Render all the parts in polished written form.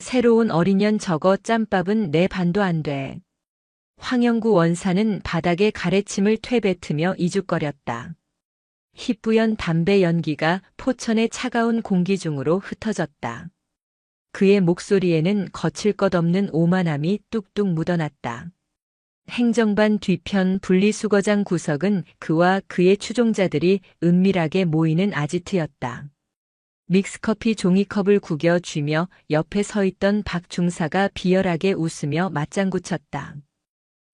새로운 어린년 저거 짬밥은 내 반도 안 돼. 황영구 원사는 바닥에 가래침을 퇴뱉으며 이죽거렸다. 희뿌연 담배 연기가 포천의 차가운 공기 중으로 흩어졌다. 그의 목소리에는 거칠 것 없는 오만함이 뚝뚝 묻어났다. 행정반 뒤편 분리수거장 구석은 그와 그의 추종자들이 은밀하게 모이는 아지트였다. 믹스커피 종이컵을 구겨 쥐며 옆에 서 있던 박 중사가 비열하게 웃으며 맞장구 쳤다.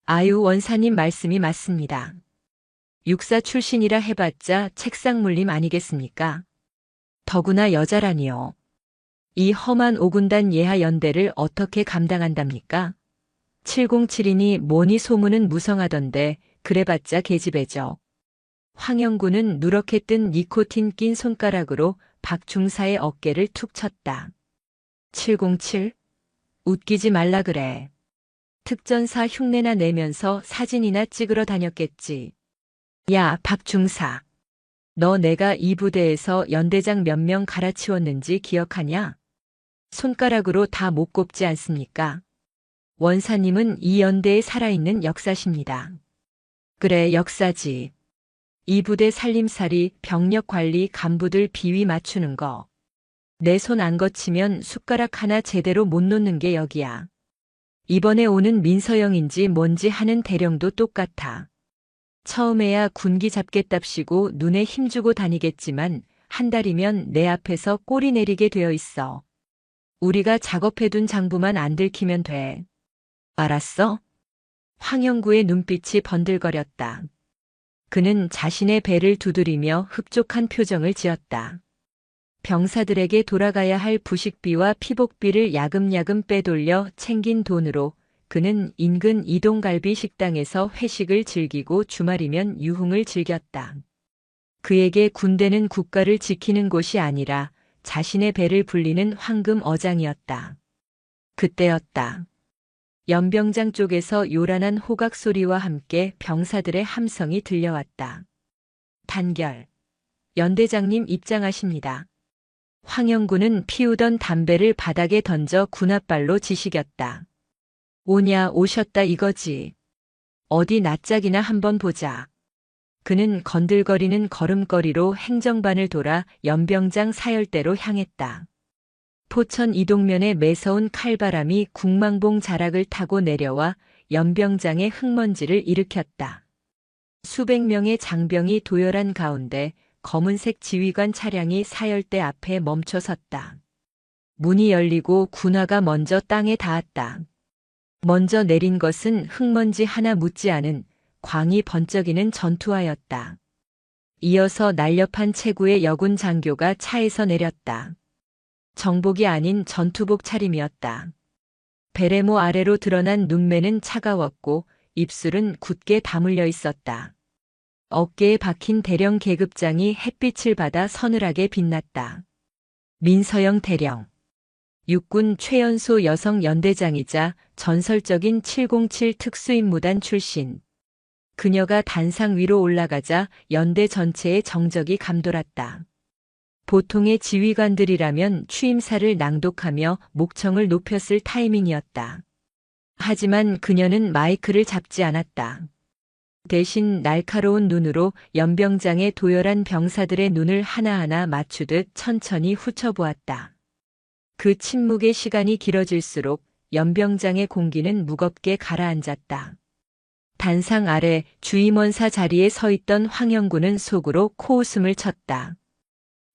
아유, 원사님 말씀이 맞습니다. 육사 출신이라 해봤자 책상 물림 아니겠습니까? 더구나 여자라니요. 이 험한 5군단 예하 연대를 어떻게 감당한답니까? 707이니 뭐니 소문은 무성하던데 그래봤자 계집애죠. 황영구는 누렇게 뜬 니코틴 낀 손가락으로 박중사의 어깨를 툭 쳤다. 707? 웃기지 말라 그래. 특전사 흉내나 내면서 사진이나 찍으러 다녔겠지. 야, 박중사. 너 내가 이 부대에서 연대장 몇 명 갈아치웠는지 기억하냐? 손가락으로 다 못 꼽지 않습니까? 원사님은 이 연대에 살아있는 역사십니다. 그래, 역사지. 이 부대 살림살이, 병력 관리, 간부들 비위 맞추는 거. 내 손 안 거치면 숟가락 하나 제대로 못 놓는 게 여기야. 이번에 오는 민서영인지 뭔지 하는 대령도 똑같아. 처음에야 군기 잡겠답시고 눈에 힘주고 다니겠지만 한 달이면 내 앞에서 꼬리 내리게 되어 있어. 우리가 작업해둔 장부만 안 들키면 돼. 알았어? 황영구의 눈빛이 번들거렸다. 그는 자신의 배를 두드리며 흡족한 표정을 지었다. 병사들에게 돌아가야 할 부식비와 피복비를 야금야금 빼돌려 챙긴 돈으로 그는 인근 이동갈비 식당에서 회식을 즐기고 주말이면 유흥을 즐겼다. 그에게 군대는 국가를 지키는 곳이 아니라 자신의 배를 불리는 황금 어장이었다. 그때였다. 연병장 쪽에서 요란한 호각 소리와 함께 병사들의 함성이 들려왔다. 단결. 연대장님 입장하십니다. 황영구는 피우던 담배를 바닥에 던져 군홧발로 지시겼다. 오냐 오셨다 이거지. 어디 낯짝이나 한번 보자. 그는 건들거리는 걸음걸이로 행정반을 돌아 연병장 사열대로 향했다. 포천 이동면의 매서운 칼바람이 국망봉 자락을 타고 내려와 연병장의 흙먼지를 일으켰다. 수백 명의 장병이 도열한 가운데 검은색 지휘관 차량이 사열대 앞에 멈춰 섰다. 문이 열리고 군화가 먼저 땅에 닿았다. 먼저 내린 것은 흙먼지 하나 묻지 않은 광이 번쩍이는 전투화였다. 이어서 날렵한 체구의 여군 장교가 차에서 내렸다. 정복이 아닌 전투복 차림이었다. 베레모 아래로 드러난 눈매는 차가웠고 입술은 굳게 다물려 있었다. 어깨에 박힌 대령 계급장이 햇빛을 받아 서늘하게 빛났다. 민서영 대령. 육군 최연소 여성 연대장이자 전설적인 707 특수임무단 출신. 그녀가 단상 위로 올라가자 연대 전체의 정적이 감돌았다. 보통의 지휘관들이라면 취임사를 낭독하며 목청을 높였을 타이밍이었다. 하지만 그녀는 마이크를 잡지 않았다. 대신 날카로운 눈으로 연병장의 도열한 병사들의 눈을 하나하나 맞추듯 천천히 훑어보았다. 그 침묵의 시간이 길어질수록 연병장의 공기는 무겁게 가라앉았다. 단상 아래 주임원사 자리에 서 있던 황영구는 속으로 코웃음을 쳤다.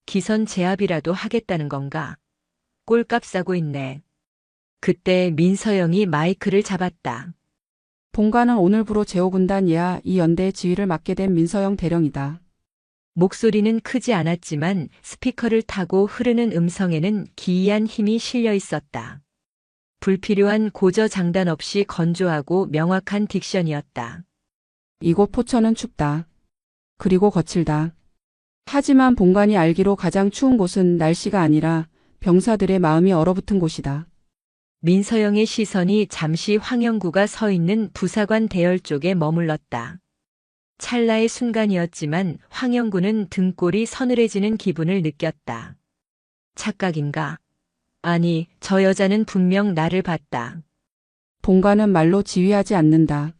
기선 제압이라도 하겠다는 건가? 꼴값 싸고 있네. 그때 민서영이 마이크를 잡았다. 본관은 오늘부로 제5군단 예하 2연대의 지휘를 맡게 된 민서영 대령이다. 목소리는 크지 않았지만 스피커를 타고 흐르는 음성에는 기이한 힘이 실려 있었다. 불필요한 고저 장단 없이 건조하고 명확한 딕션이었다. 이곳 포천은 춥다. 그리고 거칠다. 하지만 본관이 알기로 가장 추운 곳은 날씨가 아니라 병사들의 마음이 얼어붙은 곳이다. 민서영의 시선이 잠시 황영구가 서 있는 부사관 대열 쪽에 머물렀다. 찰나의 순간이었지만 황영구는 등골이 서늘해지는 기분을 느꼈다. 착각인가? 아니, 저 여자는 분명 나를 봤다. 본관은 말로 지휘하지 않는다.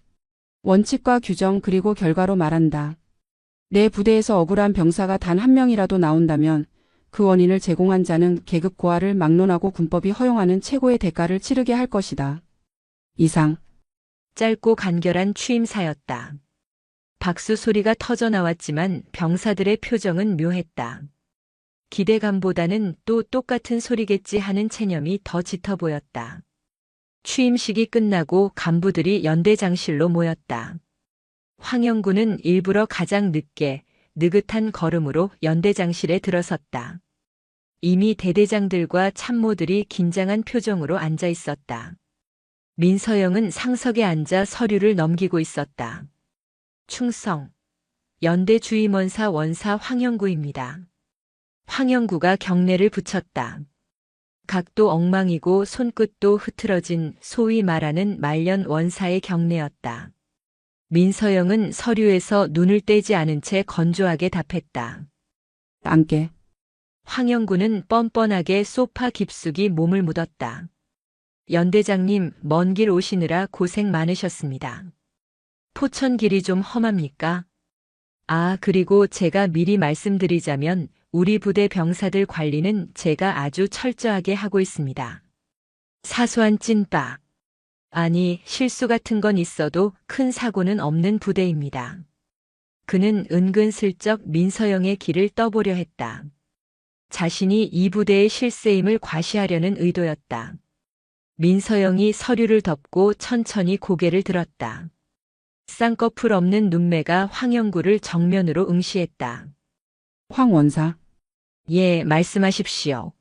원칙과 규정 그리고 결과로 말한다. 내 부대에서 억울한 병사가 단 한 명이라도 나온다면 그 원인을 제공한 자는 계급 고하를 막론하고 군법이 허용하는 최고의 대가를 치르게 할 것이다. 이상. 짧고 간결한 취임사였다. 박수 소리가 터져 나왔지만 병사들의 표정은 묘했다. 기대감보다는 또 똑같은 소리겠지 하는 체념이 더 짙어 보였다. 취임식이 끝나고 간부들이 연대장실로 모였다. 황영구는 일부러 가장 늦게 느긋한 걸음으로 연대장실에 들어섰다. 이미 대대장들과 참모들이 긴장한 표정으로 앉아 있었다. 민서영은 상석에 앉아 서류를 넘기고 있었다. 충성. 연대 주임원사 원사 황영구입니다. 황영구가 경례를 붙였다. 각도 엉망이고 손끝도 흐트러진 소위 말하는 말년 원사의 경례였다. 민서영은 서류에서 눈을 떼지 않은 채 건조하게 답했다. 앉게. 황영구는 뻔뻔하게 소파 깊숙이 몸을 묻었다. 연대장님, 먼 길 오시느라 고생 많으셨습니다. 포천 길이 좀 험합니까? 아, 그리고 제가 미리 말씀드리자면 우리 부대 병사들 관리는 제가 아주 철저하게 하고 있습니다. 사소한 찐빠. 아니, 실수 같은 건 있어도 큰 사고는 없는 부대입니다. 그는 은근슬쩍 민서영의 길을 떠보려 했다. 자신이 이 부대의 실세임을 과시하려는 의도였다. 민서영이 서류를 덮고 천천히 고개를 들었다. 쌍꺼풀 없는 눈매가 황영구를 정면으로 응시했다. 황 원사. 예, 말씀하십시오.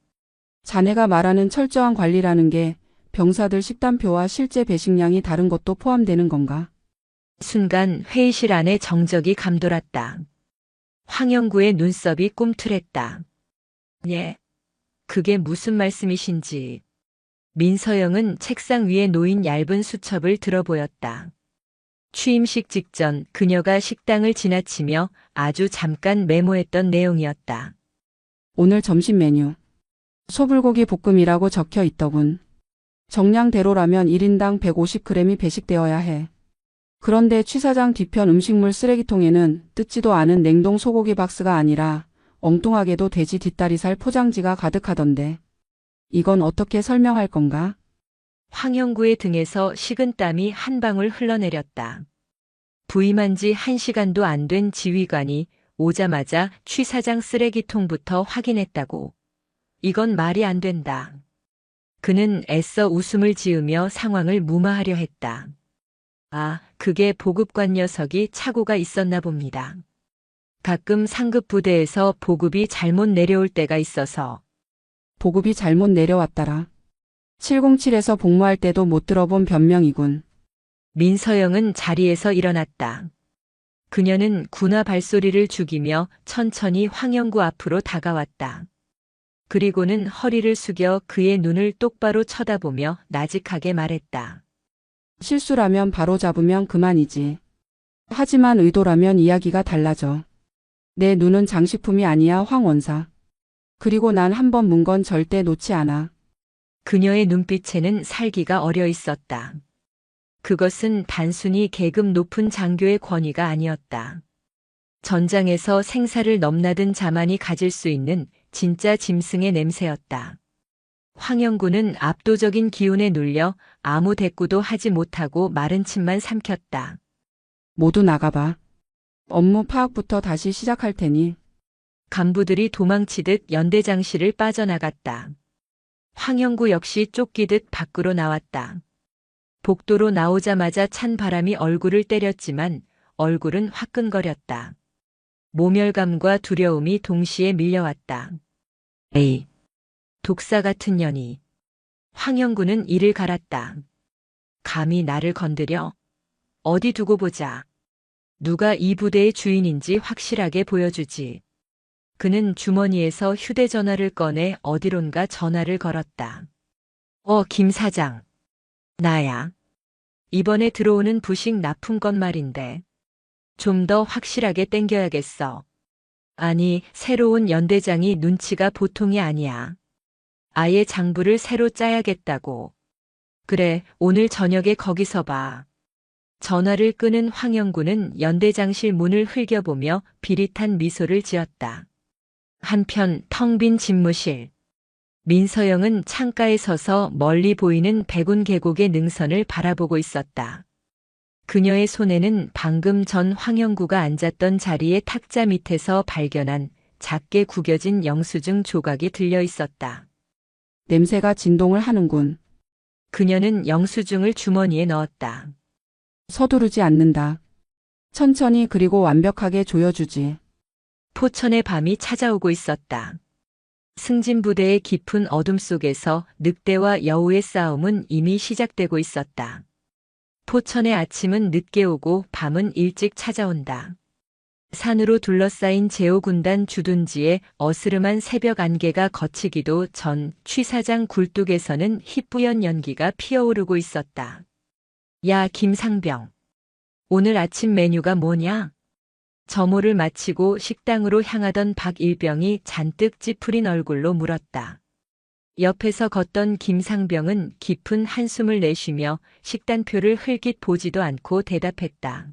자네가 말하는 철저한 관리라는 게 병사들 식단표와 실제 배식량이 다른 것도 포함되는 건가? 순간 회의실 안에 정적이 감돌았다. 황영구의 눈썹이 꿈틀했다. 예, 그게 무슨 말씀이신지. 민서영은 책상 위에 놓인 얇은 수첩을 들어보였다. 취임식 직전 그녀가 식당을 지나치며 아주 잠깐 메모했던 내용이었다. 오늘 점심 메뉴. 소불고기 볶음이라고 적혀 있더군. 정량대로라면 1인당 150g이 배식되어야 해. 그런데 취사장 뒤편 음식물 쓰레기통에는 뜯지도 않은 냉동 소고기 박스가 아니라 엉뚱하게도 돼지 뒷다리살 포장지가 가득하던데. 이건 어떻게 설명할 건가? 황영구의 등에서 식은땀이 한 방울 흘러내렸다. 부임한 지 1시간도 안 된 지휘관이 오자마자 취사장 쓰레기통부터 확인했다고. 이건 말이 안 된다. 그는 애써 웃음을 지으며 상황을 무마하려 했다. 아, 그게 보급관 녀석이 착오가 있었나 봅니다. 가끔 상급 부대에서 보급이 잘못 내려올 때가 있어서. 보급이 잘못 내려왔더라. 707에서 복무할 때도 못 들어본 변명이군. 민서영은 자리에서 일어났다. 그녀는 군화 발소리를 죽이며 천천히 황영구 앞으로 다가왔다. 그리고는 허리를 숙여 그의 눈을 똑바로 쳐다보며 나직하게 말했다. 실수라면 바로 잡으면 그만이지. 하지만 의도라면 이야기가 달라져. 내 눈은 장식품이 아니야, 황 원사. 그리고 난 한 번 문 건 절대 놓지 않아. 그녀의 눈빛에는 살기가 어려 있었다. 그것은 단순히 계급 높은 장교의 권위가 아니었다. 전장에서 생사를 넘나든 자만이 가질 수 있는 진짜 짐승의 냄새였다. 황영구는 압도적인 기운에 눌려 아무 대꾸도 하지 못하고 마른 침만 삼켰다. 모두 나가봐. 업무 파악부터 다시 시작할 테니. 간부들이 도망치듯 연대장실을 빠져나갔다. 황영구 역시 쫓기듯 밖으로 나왔다. 복도로 나오자마자 찬 바람이 얼굴을 때렸지만 얼굴은 화끈거렸다. 모멸감과 두려움이 동시에 밀려왔다. 에이, 독사 같은 년이. 황영구는 이를 갈았다. 감히 나를 건드려? 어디 두고 보자. 누가 이 부대의 주인인지 확실하게 보여주지. 그는 주머니에서 휴대전화를 꺼내 어디론가 전화를 걸었다. 김 사장. 나야. 이번에 들어오는 부식 납품건 말인데. 좀 더 확실하게 땡겨야겠어. 아니, 새로운 연대장이 눈치가 보통이 아니야. 아예 장부를 새로 짜야겠다고. 그래, 오늘 저녁에 거기서 봐. 전화를 끄는 황영구는 연대장실 문을 흘겨보며 비릿한 미소를 지었다. 한편 텅 빈 집무실. 민서영은 창가에 서서 멀리 보이는 백운 계곡의 능선을 바라보고 있었다. 그녀의 손에는 방금 전 황영구가 앉았던 자리의 탁자 밑에서 발견한 작게 구겨진 영수증 조각이 들려 있었다. 냄새가 진동을 하는군. 그녀는 영수증을 주머니에 넣었다. 서두르지 않는다. 천천히 그리고 완벽하게 조여주지. 포천의 밤이 찾아오고 있었다. 승진부대의 깊은 어둠 속에서 늑대와 여우의 싸움은 이미 시작되고 있었다. 포천의 아침은 늦게 오고 밤은 일찍 찾아온다. 산으로 둘러싸인 제오군단 주둔지에 어스름한 새벽 안개가 걷히기도 전 취사장 굴뚝에서는 희뿌연 연기가 피어오르고 있었다. 야, 김상병. 오늘 아침 메뉴가 뭐냐? 점호를 마치고 식당으로 향하던 박일병이 잔뜩 찌푸린 얼굴로 물었다. 옆에서 걷던 김상병은 깊은 한숨을 내쉬며 식단표를 흘깃 보지도 않고 대답했다.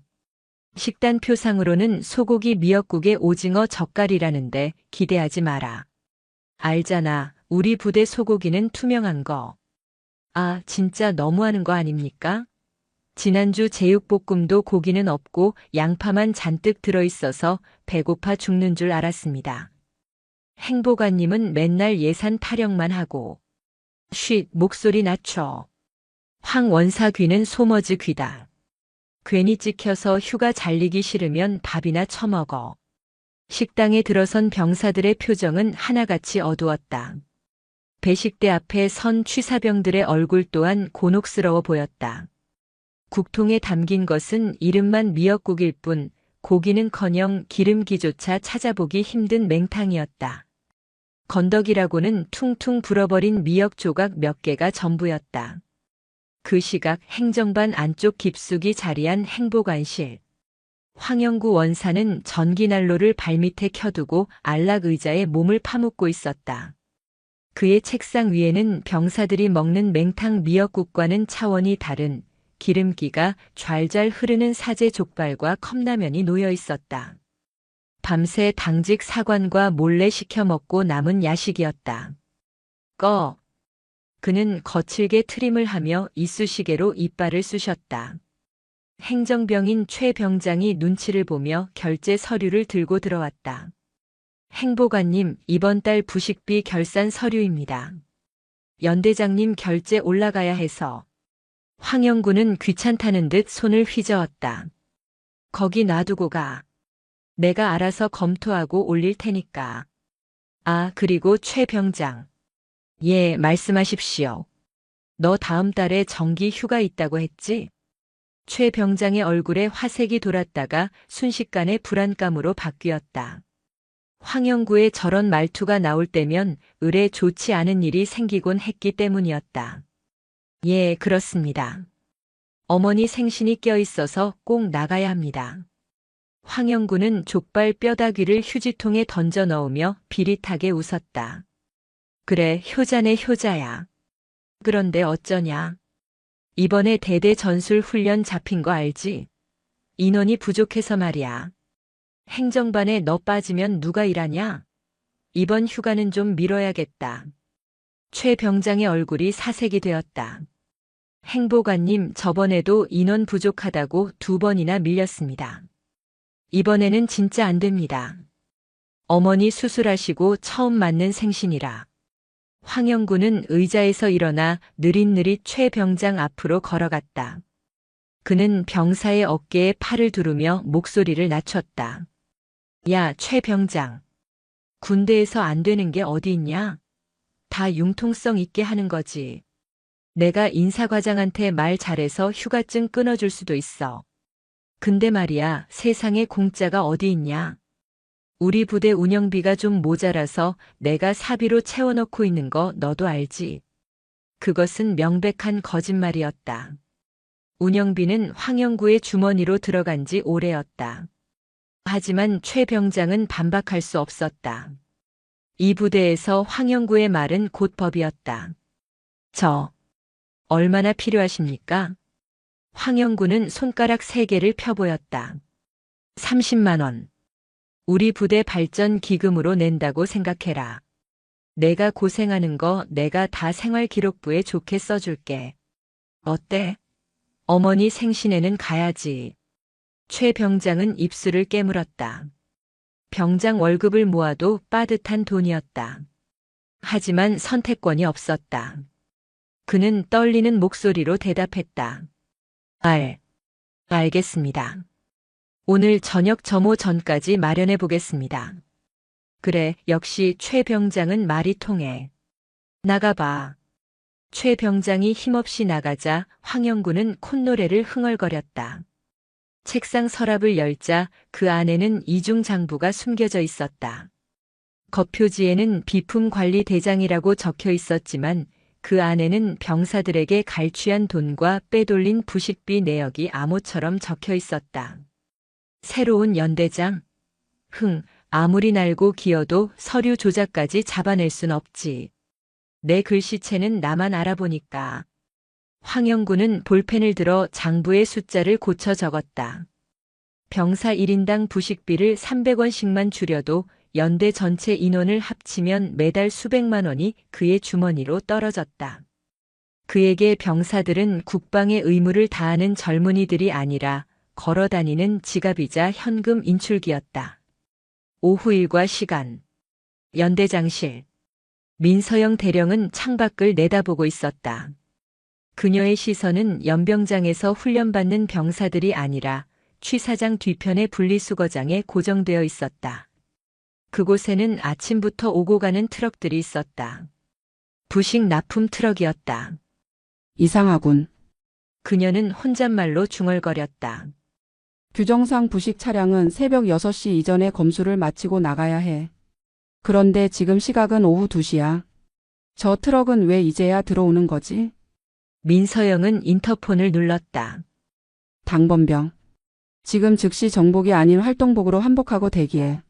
식단표상으로는 소고기 미역국에 오징어 젓갈이라는데 기대하지 마라. 알잖아, 우리 부대 소고기는 투명한 거. 아, 진짜 너무하는 거 아닙니까? 지난주 제육볶음도 고기는 없고 양파만 잔뜩 들어있어서 배고파 죽는 줄 알았습니다. 행보관님은 맨날 예산 타령만 하고. 쉿, 목소리 낮춰. 황 원사 귀는 소머즈 귀다. 괜히 찍혀서 휴가 잘리기 싫으면 밥이나 처먹어. 식당에 들어선 병사들의 표정은 하나같이 어두웠다. 배식대 앞에 선 취사병들의 얼굴 또한 곤혹스러워 보였다. 국통에 담긴 것은 이름만 미역국일 뿐 고기는커녕 기름기조차 찾아보기 힘든 맹탕이었다. 건더기라고는 퉁퉁 불어버린 미역 조각 몇 개가 전부였다. 그 시각 행정반 안쪽 깊숙이 자리한 행보관실. 황영구 원사는 전기난로를 발밑에 켜두고 안락 의자에 몸을 파묻고 있었다. 그의 책상 위에는 병사들이 먹는 맹탕 미역국과는 차원이 다른 기름기가 좔좔 흐르는 사제 족발과 컵라면이 놓여 있었다. 밤새 당직 사관과 몰래 시켜 먹고 남은 야식이었다. 꺼. 그는 거칠게 트림을 하며 이쑤시개로 이빨을 쑤셨다. 행정병인 최 병장이 눈치를 보며 결제 서류를 들고 들어왔다. 행보관님, 이번 달 부식비 결산 서류입니다. 연대장님 결제 올라가야 해서. 황영구는 귀찮다는 듯 손을 휘저었다. 거기 놔두고 가. 내가 알아서 검토하고 올릴 테니까. 아, 그리고 최 병장. 예, 말씀하십시오. 너 다음 달에 정기 휴가 있다고 했지? 최 병장의 얼굴에 화색이 돌았다가 순식간에 불안감으로 바뀌었다. 황영구의 저런 말투가 나올 때면 을에 좋지 않은 일이 생기곤 했기 때문이었다. 예, 그렇습니다. 어머니 생신이 껴있어서 꼭 나가야 합니다. 황영구는 족발 뼈다귀를 휴지통에 던져 넣으며 비릿하게 웃었다. 그래, 효자네 효자야. 그런데 어쩌냐. 이번에 대대 전술 훈련 잡힌 거 알지? 인원이 부족해서 말이야. 행정반에 너 빠지면 누가 일하냐? 이번 휴가는 좀 미뤄야겠다. 최 병장의 얼굴이 사색이 되었다. 행보관님, 저번에도 인원 부족하다고 2번이나 밀렸습니다. 이번에는 진짜 안 됩니다. 어머니 수술하시고 처음 맞는 생신이라. 황영구는 의자에서 일어나 느릿느릿 최 병장 앞으로 걸어갔다. 그는 병사의 어깨에 팔을 두르며 목소리를 낮췄다. 야, 최 병장. 군대에서 안 되는 게 어디 있냐? 다 융통성 있게 하는 거지. 내가 인사과장한테 말 잘해서 휴가증 끊어줄 수도 있어. 근데 말이야, 세상에 공짜가 어디 있냐? 우리 부대 운영비가 좀 모자라서 내가 사비로 채워넣고 있는 거 너도 알지? 그것은 명백한 거짓말이었다. 운영비는 황영구의 주머니로 들어간 지 오래였다. 하지만 최 병장은 반박할 수 없었다. 이 부대에서 황영구의 말은 곧 법이었다. 얼마나 필요하십니까? 황영구는 손가락 3개를 펴보였다. 30만 원. 우리 부대 발전 기금으로 낸다고 생각해라. 내가 고생하는 거 내가 다 생활기록부에 좋게 써줄게. 어때? 어머니 생신에는 가야지. 최 병장은 입술을 깨물었다. 병장 월급을 모아도 빠듯한 돈이었다. 하지만 선택권이 없었다. 그는 떨리는 목소리로 대답했다. 알겠습니다. 오늘 저녁 점호 전까지 마련해 보겠습니다. 그래, 역시 최 병장은 말이 통해. 나가봐. 최 병장이 힘없이 나가자 황영구는 콧노래를 흥얼거렸다. 책상 서랍을 열자 그 안에는 이중장부가 숨겨져 있었다. 겉표지에는 비품관리대장이라고 적혀 있었지만 그 안에는 병사들에게 갈취한 돈과 빼돌린 부식비 내역이 암호처럼 적혀 있었다. 새로운 연대장? 아무리 날고 기어도 서류 조작까지 잡아낼 순 없지. 내 글씨체는 나만 알아보니까. 황영구는 볼펜을 들어 장부의 숫자를 고쳐 적었다. 병사 1인당 부식비를 300원씩만 줄여도 연대 전체 인원을 합치면 매달 수백만 원이 그의 주머니로 떨어졌다. 그에게 병사들은 국방의 의무를 다하는 젊은이들이 아니라 걸어다니는 지갑이자 현금 인출기였다. 오후 일과 시간. 연대장실. 민서영 대령은 창밖을 내다보고 있었다. 그녀의 시선은 연병장에서 훈련받는 병사들이 아니라 취사장 뒤편의 분리수거장에 고정되어 있었다. 그곳에는 아침부터 오고 가는 트럭들이 있었다. 부식 납품 트럭이었다. 이상하군. 그녀는 혼잣말로 중얼거렸다. 규정상 부식 차량은 새벽 6시 이전에 검수를 마치고 나가야 해. 그런데 지금 시각은 오후 2시야. 저 트럭은 왜 이제야 들어오는 거지? 민서영은 인터폰을 눌렀다. 당번병. 지금 즉시 정복이 아닌 활동복으로 한복하고 대기해.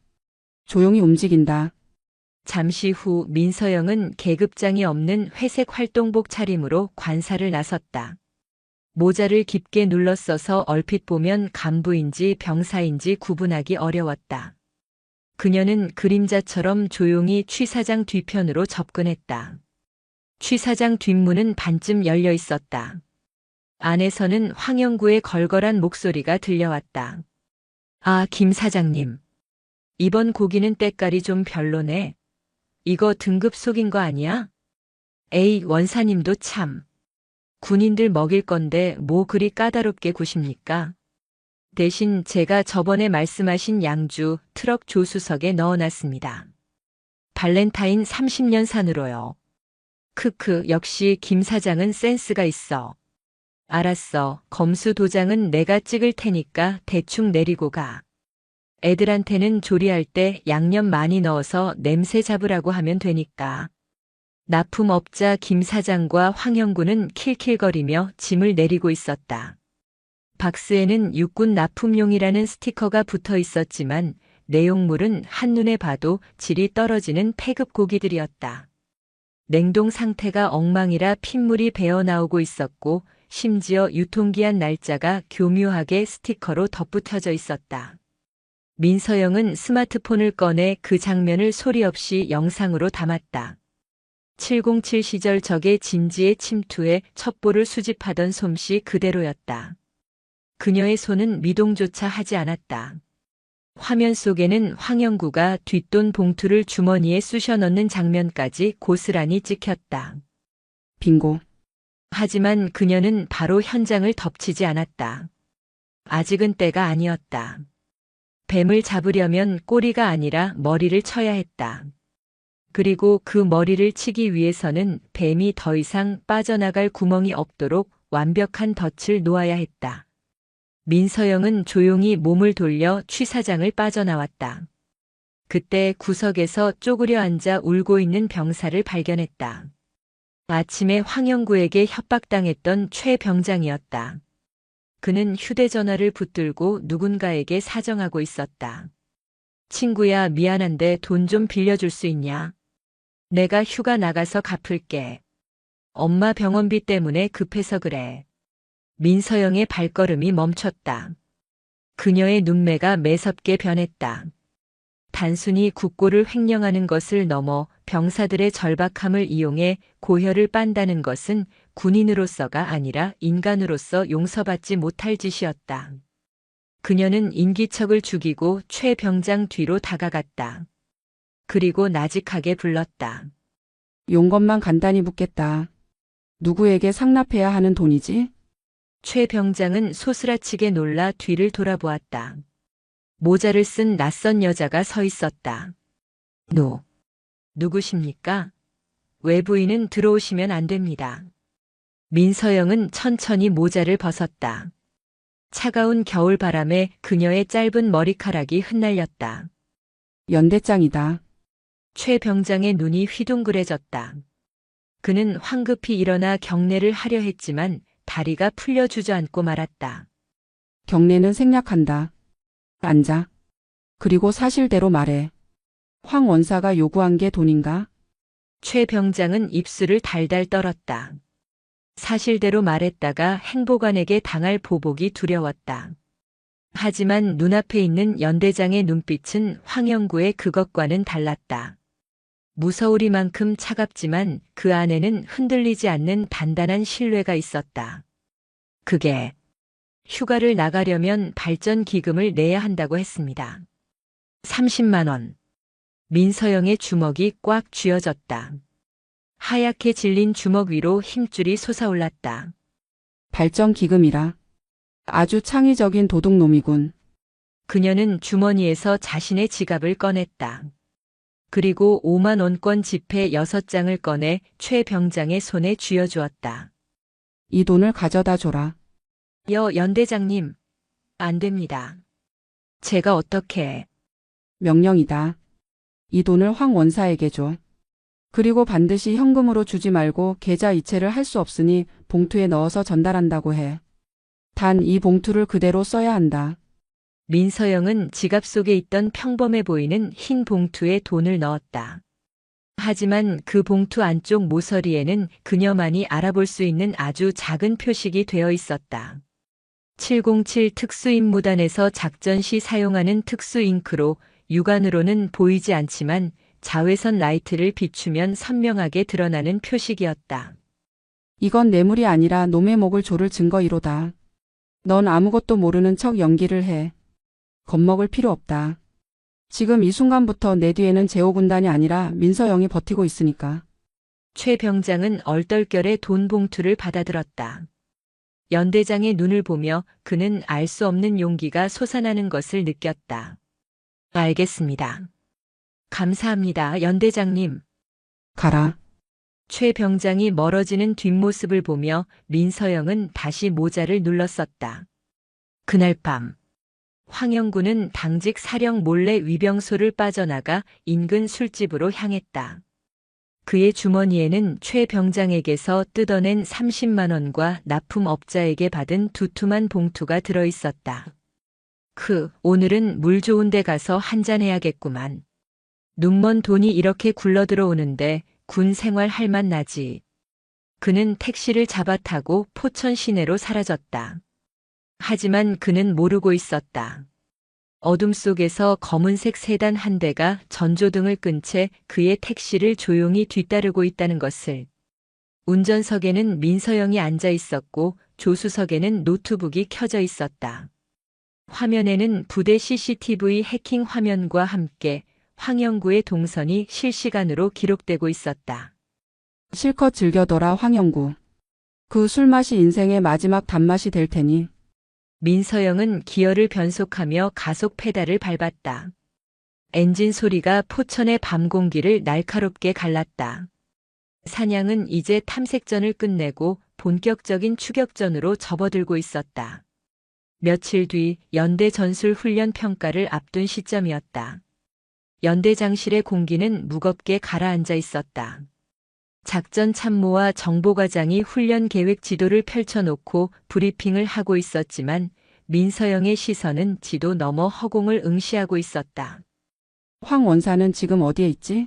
조용히 움직인다. 잠시 후 민서영은 계급장이 없는 회색 활동복 차림으로 관사를 나섰다. 모자를 깊게 눌러써서 얼핏 보면 간부인지 병사인지 구분하기 어려웠다. 그녀는 그림자처럼 조용히 취사장 뒤편으로 접근했다. 취사장 뒷문은 반쯤 열려 있었다. 안에서는 황영구의 걸걸한 목소리가 들려왔다. 아, 김 사장님. 이번 고기는 때깔이 좀 별로네. 이거 등급 속인 거 아니야? 에이, 원사님도 참. 군인들 먹일 건데 뭐 그리 까다롭게 구십니까? 대신 제가 저번에 말씀하신 양주 트럭 조수석에 넣어놨습니다. 발렌타인 30년 산으로요. 크크, 역시 김 사장은 센스가 있어. 알았어. 검수 도장은 내가 찍을 테니까 대충 내리고 가. 애들한테는 조리할 때 양념 많이 넣어서 냄새 잡으라고 하면 되니까. 납품업자 김 사장과 황영구는 킬킬거리며 짐을 내리고 있었다. 박스에는 육군 납품용이라는 스티커가 붙어 있었지만 내용물은 한눈에 봐도 질이 떨어지는 폐급 고기들이었다. 냉동 상태가 엉망이라 핏물이 배어나오고 있었고 심지어 유통기한 날짜가 교묘하게 스티커로 덧붙여져 있었다. 민서영은 스마트폰을 꺼내 그 장면을 소리 없이 영상으로 담았다. 707 시절 적의 진지에 침투해 첩보를 수집하던 솜씨 그대로였다. 그녀의 손은 미동조차 하지 않았다. 화면 속에는 황영구가 뒷돈 봉투를 주머니에 쑤셔 넣는 장면까지 고스란히 찍혔다. 빙고. 하지만 그녀는 바로 현장을 덮치지 않았다. 아직은 때가 아니었다. 뱀을 잡으려면 꼬리가 아니라 머리를 쳐야 했다. 그리고 그 머리를 치기 위해서는 뱀이 더 이상 빠져나갈 구멍이 없도록 완벽한 덫을 놓아야 했다. 민서영은 조용히 몸을 돌려 취사장을 빠져나왔다. 그때 구석에서 쪼그려 앉아 울고 있는 병사를 발견했다. 아침에 황영구에게 협박당했던 최 병장이었다. 그는 휴대전화를 붙들고 누군가에게 사정하고 있었다. 친구야, 미안한데 돈 좀 빌려줄 수 있냐? 내가 휴가 나가서 갚을게. 엄마 병원비 때문에 급해서 그래. 민서영의 발걸음이 멈췄다. 그녀의 눈매가 매섭게 변했다. 단순히 국고를 횡령하는 것을 넘어 병사들의 절박함을 이용해 고혈을 빤다는 것은 군인으로서가 아니라 인간으로서 용서받지 못할 짓이었다. 그녀는 인기척을 죽이고 최 병장 뒤로 다가갔다. 그리고 나직하게 불렀다. 용건만 간단히 묻겠다. 누구에게 상납해야 하는 돈이지? 최 병장은 소스라치게 놀라 뒤를 돌아보았다. 모자를 쓴 낯선 여자가 서 있었다. 누구십니까? 외부인은 들어오시면 안 됩니다. 민서영은 천천히 모자를 벗었다. 차가운 겨울바람에 그녀의 짧은 머리카락이 흩날렸다. 연대장이다. 최 병장의 눈이 휘둥그레졌다. 그는 황급히 일어나 경례를 하려 했지만 다리가 풀려 주저앉고 말았다. 경례는 생략한다. 앉아. 그리고 사실대로 말해. 황 원사가 요구한 게 돈인가? 최 병장은 입술을 달달 떨었다. 사실대로 말했다가 행보관에게 당할 보복이 두려웠다. 하지만 눈앞에 있는 연대장의 눈빛은 황영구의 그것과는 달랐다. 무서우리만큼 차갑지만 그 안에는 흔들리지 않는 단단한 신뢰가 있었다. 그게 휴가를 나가려면 발전 기금을 내야 한다고 했습니다. 30만 원. 민서영의 주먹이 꽉 쥐어졌다. 하얗게 질린 주먹 위로 힘줄이 솟아올랐다. 발전 기금이라. 아주 창의적인 도둑놈이군. 그녀는 주머니에서 자신의 지갑을 꺼냈다. 그리고 5만 원권 지폐 6장을 꺼내 최 병장의 손에 쥐어주었다. 이 돈을 가져다 줘라. 연대장님, 안 됩니다. 제가 어떻게... 명령이다. 이 돈을 황 원사에게 줘. 그리고 반드시 현금으로 주지 말고 계좌 이체를 할 수 없으니 봉투에 넣어서 전달한다고 해. 단 이 봉투를 그대로 써야 한다. 민서영은 지갑 속에 있던 평범해 보이는 흰 봉투에 돈을 넣었다. 하지만 그 봉투 안쪽 모서리에는 그녀만이 알아볼 수 있는 아주 작은 표식이 되어 있었다. 707 특수임무단에서 작전 시 사용하는 특수 잉크로 육안으로는 보이지 않지만 자외선 라이트를 비추면 선명하게 드러나는 표식이었다. 이건 뇌물이 아니라 놈의 목을 조를 증거이로다. 넌 아무것도 모르는 척 연기를 해. 겁먹을 필요 없다. 지금 이 순간부터 내 뒤에는 제호군단이 아니라 민서영이 버티고 있으니까. 최 병장은 얼떨결에 돈 봉투를 받아들었다. 연대장의 눈을 보며 그는 알 수 없는 용기가 솟아나는 것을 느꼈다. 알겠습니다. 감사합니다, 연대장님. 가라. 최 병장이 멀어지는 뒷모습을 보며 민서영은 다시 모자를 눌렀었다. 그날 밤 황영구는 당직 사령 몰래 위병소를 빠져나가 인근 술집으로 향했다. 그의 주머니에는 최 병장에게서 뜯어낸 30만 원과 납품업자에게 받은 두툼한 봉투가 들어있었다. 오늘은 물 좋은 데 가서 한잔해야겠구만. 눈먼 돈이 이렇게 굴러들어오는데 군 생활 할 맛 나지. 그는 택시를 잡아 타고 포천 시내로 사라졌다. 하지만 그는 모르고 있었다. 어둠 속에서 검은색 세단 한 대가 전조등을 끈 채 그의 택시를 조용히 뒤따르고 있다는 것을. 운전석에는 민서영이 앉아 있었고 조수석에는 노트북이 켜져 있었다. 화면에는 부대 CCTV 해킹 화면과 함께 황영구의 동선이 실시간으로 기록되고 있었다. 실컷 즐겨둬라 황영구. 그 술맛이 인생의 마지막 단맛이 될 테니. 민서영은 기어를 변속하며 가속 페달을 밟았다. 엔진 소리가 포천의 밤 공기를 날카롭게 갈랐다. 사냥은 이제 탐색전을 끝내고 본격적인 추격전으로 접어들고 있었다. 며칠 뒤 연대 전술 훈련 평가를 앞둔 시점이었다. 연대장실의 공기는 무겁게 가라앉아 있었다. 작전 참모와 정보과장이 훈련 계획 지도를 펼쳐놓고 브리핑을 하고 있었지만 민서영의 시선은 지도 너머 허공을 응시하고 있었다. 황 원사는 지금 어디에 있지?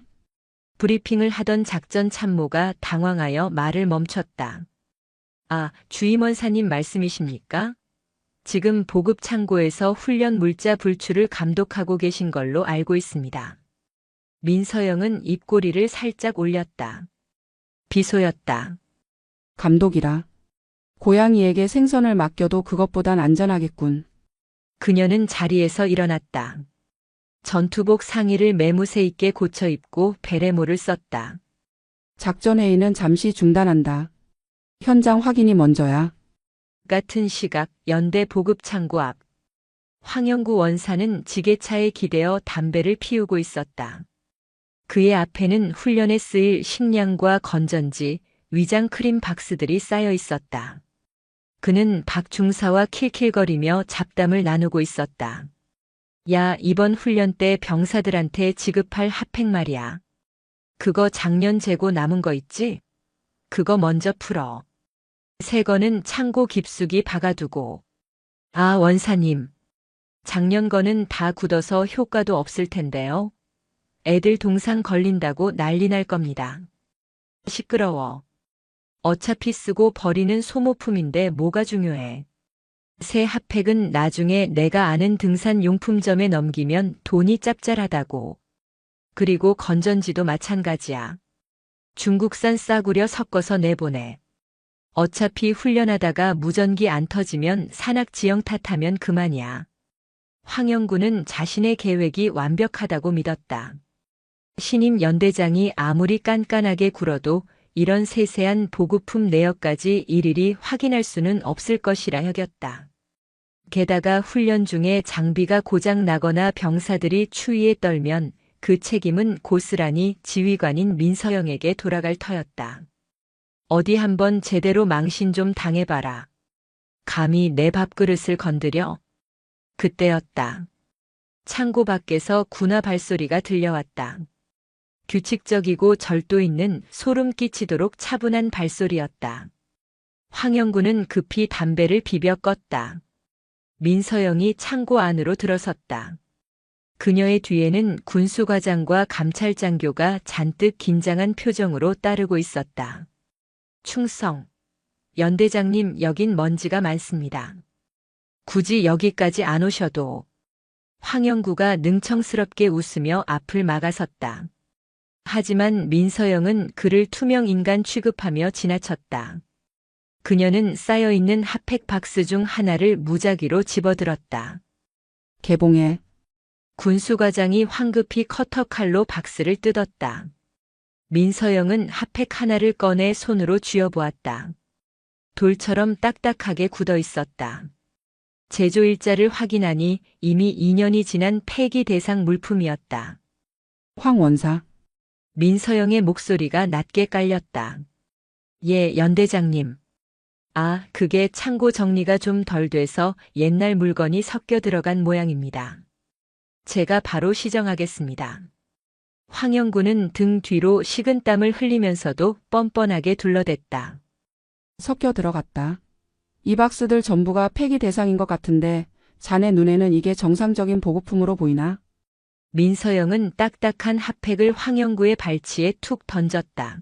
브리핑을 하던 작전 참모가 당황하여 말을 멈췄다. 아, 주임원사님 말씀이십니까? 지금 보급 창고에서 훈련 물자 불출을 감독하고 계신 걸로 알고 있습니다. 민서영은 입꼬리를 살짝 올렸다. 비소였다. 감독이라. 고양이에게 생선을 맡겨도 그것보단 안전하겠군. 그녀는 자리에서 일어났다. 전투복 상의를 매무새 있게 고쳐 입고 베레모를 썼다. 작전 회의는 잠시 중단한다. 현장 확인이 먼저야. 같은 시각 연대 보급 창고 앞. 황영구 원사는 지게차에 기대어 담배를 피우고 있었다. 그의 앞에는 훈련에 쓰일 식량과 건전지, 위장 크림 박스들이 쌓여 있었다. 그는 박 중사와 킬킬거리며 잡담을 나누고 있었다. 야, 이번 훈련 때 병사들한테 지급할 핫팩 말이야. 그거 작년 재고 남은 거 있지? 그거 먼저 풀어. 새 거는 창고 깊숙이 박아두고. 아, 원사님. 작년 거는 다 굳어서 효과도 없을 텐데요. 애들 동상 걸린다고 난리 날 겁니다. 시끄러워. 어차피 쓰고 버리는 소모품인데 뭐가 중요해. 새 핫팩은 나중에 내가 아는 등산 용품점에 넘기면 돈이 짭짤하다고. 그리고 건전지도 마찬가지야. 중국산 싸구려 섞어서 내보내. 어차피 훈련하다가 무전기 안 터지면 산악지형 탓하면 그만이야. 황영구는 자신의 계획이 완벽하다고 믿었다. 신임 연대장이 아무리 깐깐하게 굴어도 이런 세세한 보급품 내역까지 일일이 확인할 수는 없을 것이라 여겼다. 게다가 훈련 중에 장비가 고장 나거나 병사들이 추위에 떨면 그 책임은 고스란히 지휘관인 민서영에게 돌아갈 터였다. 어디 한번 제대로 망신 좀 당해봐라. 감히 내 밥그릇을 건드려? 그때였다. 창고 밖에서 군화 발소리가 들려왔다. 규칙적이고 절도 있는 소름 끼치도록 차분한 발소리였다. 황영구는 급히 담배를 비벼 껐다. 민서영이 창고 안으로 들어섰다. 그녀의 뒤에는 군수과장과 감찰장교가 잔뜩 긴장한 표정으로 따르고 있었다. 충성. 연대장님, 여긴 먼지가 많습니다. 굳이 여기까지 안 오셔도. 황영구가 능청스럽게 웃으며 앞을 막아섰다. 하지만 민서영은 그를 투명 인간 취급하며 지나쳤다. 그녀는 쌓여있는 핫팩 박스 중 하나를 무작위로 집어들었다. 개봉해. 군수과장이 황급히 커터칼로 박스를 뜯었다. 민서영은 핫팩 하나를 꺼내 손으로 쥐어보았다. 돌처럼 딱딱하게 굳어 있었다. 제조일자를 확인하니 이미 2년이 지난 폐기 대상 물품이었다. 황 원사. 민서영의 목소리가 낮게 깔렸다. 예, 연대장님. 아, 그게 창고 정리가 좀 덜 돼서 옛날 물건이 섞여 들어간 모양입니다. 제가 바로 시정하겠습니다. 황영구는 등 뒤로 식은땀을 흘리면서도 뻔뻔하게 둘러댔다. 섞여 들어갔다. 이 박스들 전부가 폐기 대상인 것 같은데 자네 눈에는 이게 정상적인 보급품으로 보이나? 민서영은 딱딱한 핫팩을 황영구의 발치에 툭 던졌다.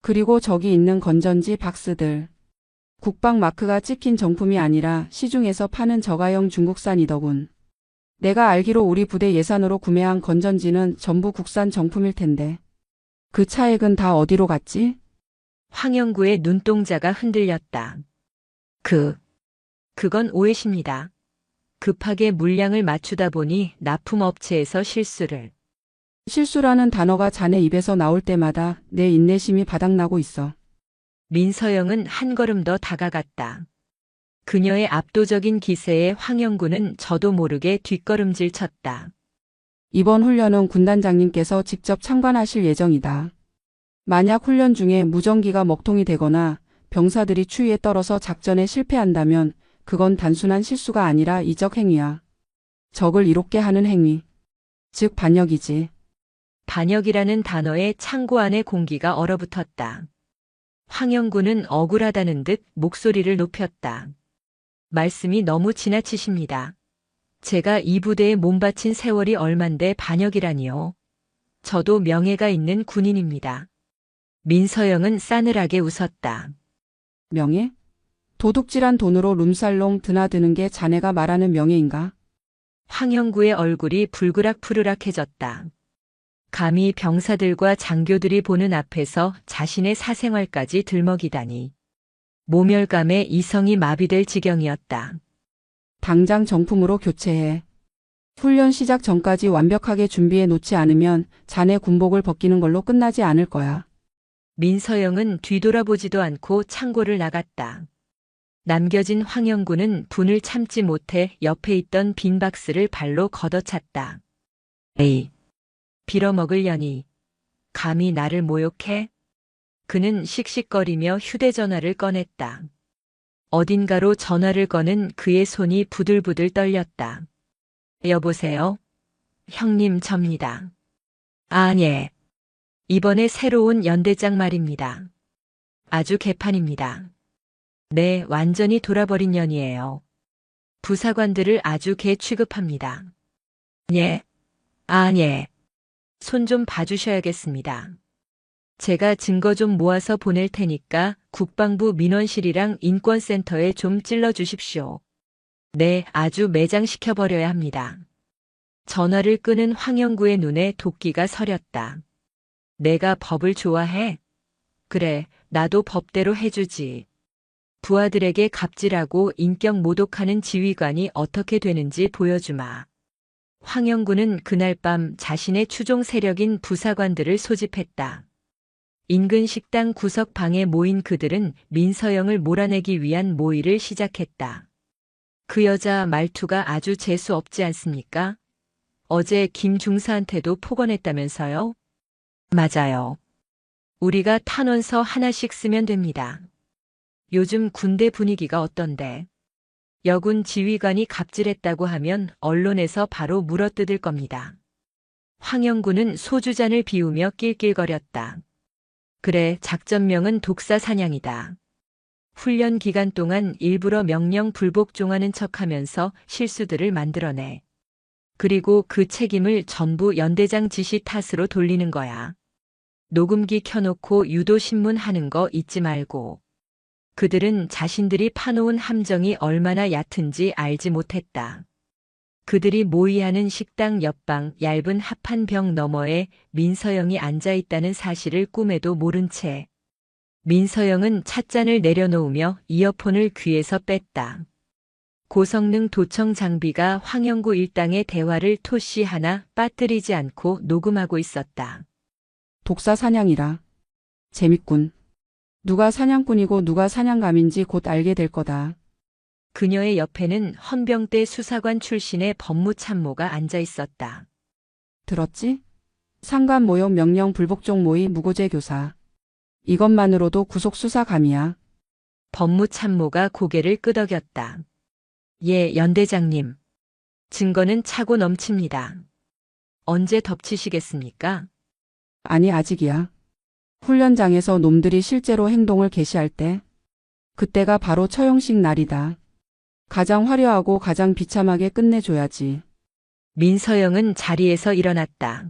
그리고 저기 있는 건전지 박스들. 국방 마크가 찍힌 정품이 아니라 시중에서 파는 저가형 중국산이더군. 내가 알기로 우리 부대 예산으로 구매한 건전지는 전부 국산 정품일 텐데. 그 차액은 다 어디로 갔지? 황영구의 눈동자가 흔들렸다. 그건 오해십니다. 급하게 물량을 맞추다 보니 납품업체에서 실수를. 실수라는 단어가 자네 입에서 나올 때마다 내 인내심이 바닥나고 있어. 민서영은 한 걸음 더 다가갔다. 그녀의 압도적인 기세에 황영구는 저도 모르게 뒷걸음질 쳤다. 이번 훈련은 군단장님께서 직접 참관하실 예정이다. 만약 훈련 중에 무전기가 먹통이 되거나 병사들이 추위에 떨어서 작전에 실패한다면 그건 단순한 실수가 아니라 이적 행위야. 적을 이롭게 하는 행위. 즉 반역이지. 반역이라는 단어에 창고 안의 공기가 얼어붙었다. 황영구는 억울하다는 듯 목소리를 높였다. 말씀이 너무 지나치십니다. 제가 이 부대에 몸바친 세월이 얼만데 반역이라니요. 저도 명예가 있는 군인입니다. 민서영은 싸늘하게 웃었다. 명예? 도둑질한 돈으로 룸살롱 드나드는 게 자네가 말하는 명예인가? 황형구의 얼굴이 불그락푸르락해졌다. 감히 병사들과 장교들이 보는 앞에서 자신의 사생활까지 들먹이다니. 모멸감에 이성이 마비될 지경이었다. 당장 정품으로 교체해. 훈련 시작 전까지 완벽하게 준비해 놓지 않으면 자네 군복을 벗기는 걸로 끝나지 않을 거야. 민서영은 뒤돌아보지도 않고 창고를 나갔다. 남겨진 황영구는 분을 참지 못해 옆에 있던 빈 박스를 발로 걷어찼다. 에이, 빌어먹으려니. 감히 나를 모욕해? 그는 씩씩거리며 휴대전화를 꺼냈다. 어딘가로 전화를 거는 그의 손이 부들부들 떨렸다. 여보세요? 형님 접니다. 아, 예. 이번에 새로 온 연대장 말입니다. 아주 개판입니다. 네, 완전히 돌아버린 년이에요. 부사관들을 아주 개 취급합니다. 예. 아, 예. 손 좀 봐주셔야겠습니다. 제가 증거 좀 모아서 보낼 테니까 국방부 민원실이랑 인권센터에 좀 찔러주십시오. 네, 아주 매장시켜버려야 합니다. 전화를 끄는 황영구의 눈에 도끼가 서렸다. 내가 법을 좋아해? 그래, 나도 법대로 해주지. 부하들에게 갑질하고 인격 모독하는 지휘관이 어떻게 되는지 보여주마. 황영구는 그날 밤 자신의 추종 세력인 부사관들을 소집했다. 인근 식당 구석 방에 모인 그들은 민서영을 몰아내기 위한 모의를 시작했다. 그 여자 말투가 아주 재수 없지 않습니까? 어제 김 중사한테도 폭언했다면서요? 맞아요. 우리가 탄원서 하나씩 쓰면 됩니다. 요즘 군대 분위기가 어떤데? 여군 지휘관이 갑질했다고 하면 언론에서 바로 물어뜯을 겁니다. 황영구는 소주잔을 비우며 낄낄거렸다. 그래, 작전명은 독사 사냥이다. 훈련 기간 동안 일부러 명령 불복종하는 척하면서 실수들을 만들어내. 그리고 그 책임을 전부 연대장 지시 탓으로 돌리는 거야. 녹음기 켜놓고 유도신문 하는 거 잊지 말고. 그들은 자신들이 파놓은 함정이 얼마나 얕은지 알지 못했다. 그들이 모의하는 식당 옆방 얇은 합판 벽 너머에 민서영이 앉아있다는 사실을 꿈에도 모른 채 민서영은 찻잔을 내려놓으며 이어폰을 귀에서 뺐다. 고성능 도청 장비가 황영구 일당의 대화를 토시 하나 빠뜨리지 않고 녹음하고 있었다. 독사 사냥이라. 재밌군. 누가 사냥꾼이고 누가 사냥감인지 곧 알게 될 거다. 그녀의 옆에는 헌병대 수사관 출신의 법무참모가 앉아 있었다. 들었지? 상관 모욕 명령 불복종 모의 무고죄 교사. 이것만으로도 구속수사감이야. 법무참모가 고개를 끄덕였다. 예, 연대장님. 증거는 차고 넘칩니다. 언제 덮치시겠습니까? 아니, 아직이야. 훈련장에서 놈들이 실제로 행동을 개시할 때. 그때가 바로 처형식 날이다. 가장 화려하고 가장 비참하게 끝내줘야지. 민서영은 자리에서 일어났다.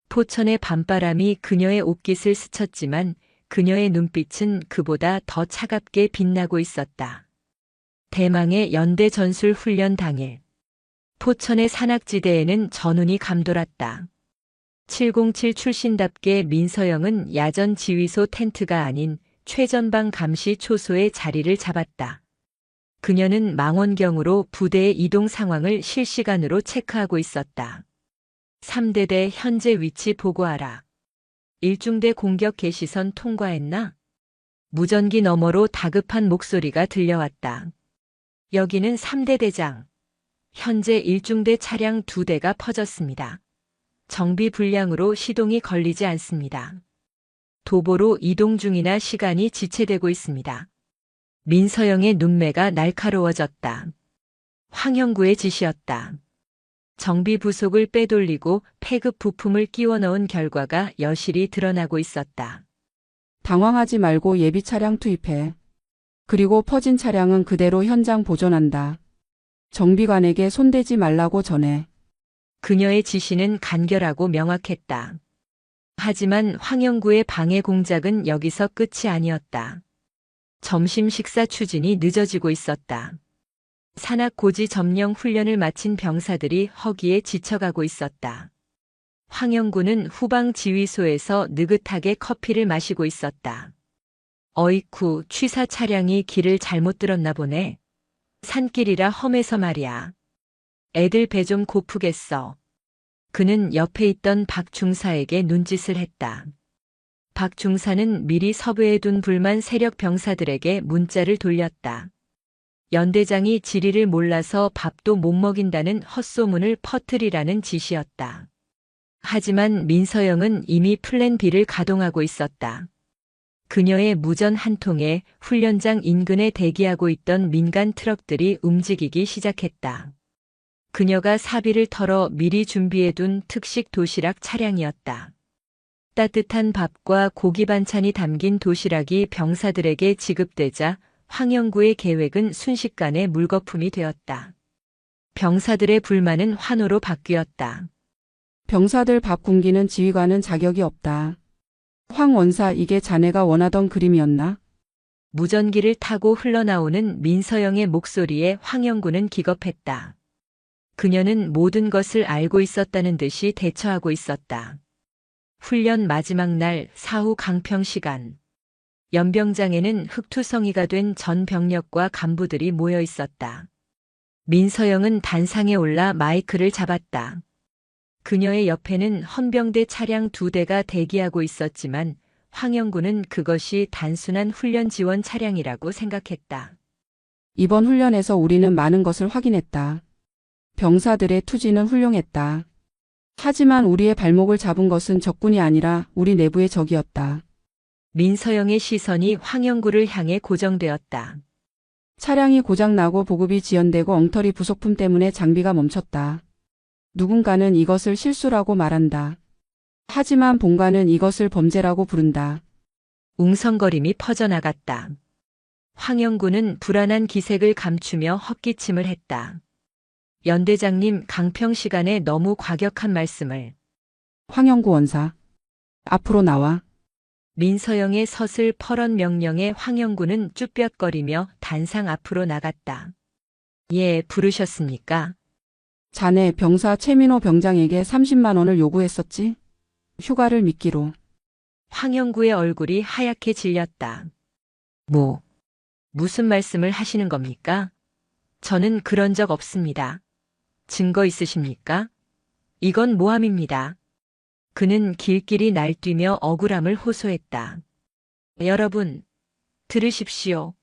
포천의 밤바람이 그녀의 옷깃을 스쳤지만 그녀의 눈빛은 그보다 더 차갑게 빛나고 있었다. 대망의 연대 전술 훈련 당일. 포천의 산악지대에는 전운이 감돌았다. 707 출신답게 민서영은 야전 지휘소 텐트가 아닌 최전방 감시 초소에 자리를 잡았다. 그녀는 망원경으로 부대의 이동 상황을 실시간으로 체크하고 있었다. 3대대 현재 위치 보고하라. 1중대 공격 개시선 통과했나? 무전기 너머로 다급한 목소리가 들려왔다. 여기는 3대 대장. 현재 1중대 차량 2대가 퍼졌습니다. 정비 불량으로 시동이 걸리지 않습니다. 도보로 이동 중이나 시간이 지체되고 있습니다. 민서영의 눈매가 날카로워졌다. 황형구의 지시였다. 정비 부속을 빼돌리고 폐급 부품을 끼워 넣은 결과가 여실히 드러나고 있었다. 당황하지 말고 예비 차량 투입해. 그리고 퍼진 차량은 그대로 현장 보존한다. 정비관에게 손대지 말라고 전해. 그녀의 지시는 간결하고 명확했다. 하지만 황영구의 방해 공작은 여기서 끝이 아니었다. 점심 식사 추진이 늦어지고 있었다. 산악 고지 점령 훈련을 마친 병사들이 허기에 지쳐가고 있었다. 황영구는 후방 지휘소에서 느긋하게 커피를 마시고 있었다. 어이쿠, 취사 차량이 길을 잘못 들었나 보네. 산길이라 험해서 말이야. 애들 배 좀 고프겠어. 그는 옆에 있던 박 중사에게 눈짓을 했다. 박 중사는 미리 섭외해 둔 불만 세력 병사들에게 문자를 돌렸다. 연대장이 지리를 몰라서 밥도 못 먹인다는 헛소문을 퍼뜨리라는 지시였다. 하지만 민서영은 이미 플랜 B를 가동하고 있었다. 그녀의 무전 한 통에 훈련장 인근에 대기하고 있던 민간 트럭들이 움직이기 시작했다. 그녀가 사비를 털어 미리 준비해둔 특식 도시락 차량이었다. 따뜻한 밥과 고기 반찬이 담긴 도시락이 병사들에게 지급되자 황영구의 계획은 순식간에 물거품이 되었다. 병사들의 불만은 환호로 바뀌었다. 병사들 밥 굶기는 지휘관은 자격이 없다. 황 원사, 이게 자네가 원하던 그림이었나? 무전기를 타고 흘러나오는 민서영의 목소리에 황영구는 기겁했다. 그녀는 모든 것을 알고 있었다는 듯이 대처하고 있었다. 훈련 마지막 날 사후 강평 시간. 연병장에는 흑투성이가 된 전 병력과 간부들이 모여 있었다. 민서영은 단상에 올라 마이크를 잡았다. 그녀의 옆에는 헌병대 차량 2대가 대기하고 있었지만 황영구는 그것이 단순한 훈련 지원 차량이라고 생각했다. 이번 훈련에서 우리는 많은 것을 확인했다. 병사들의 투지는 훌륭했다. 하지만 우리의 발목을 잡은 것은 적군이 아니라 우리 내부의 적이었다. 민서영의 시선이 황영구를 향해 고정되었다. 차량이 고장나고 보급이 지연되고 엉터리 부속품 때문에 장비가 멈췄다. 누군가는 이것을 실수라고 말한다. 하지만 본관은 이것을 범죄라고 부른다. 웅성거림이 퍼져나갔다. 황영구는 불안한 기색을 감추며 헛기침을 했다. 연대장님, 강평 시간에 너무 과격한 말씀을. 황영구 원사. 앞으로 나와. 민서영의 서슬 퍼런 명령에 황영구는 쭈뼛거리며 단상 앞으로 나갔다. 예, 부르셨습니까? 자네 병사 최민호 병장에게 30만 원을 요구했었지? 휴가를 미끼로. 황영구의 얼굴이 하얗게 질렸다. 무슨 말씀을 하시는 겁니까? 저는 그런 적 없습니다. 증거 있으십니까? 이건 모함입니다. 그는 길길이 날뛰며 억울함을 호소했다. 여러분, 들으십시오.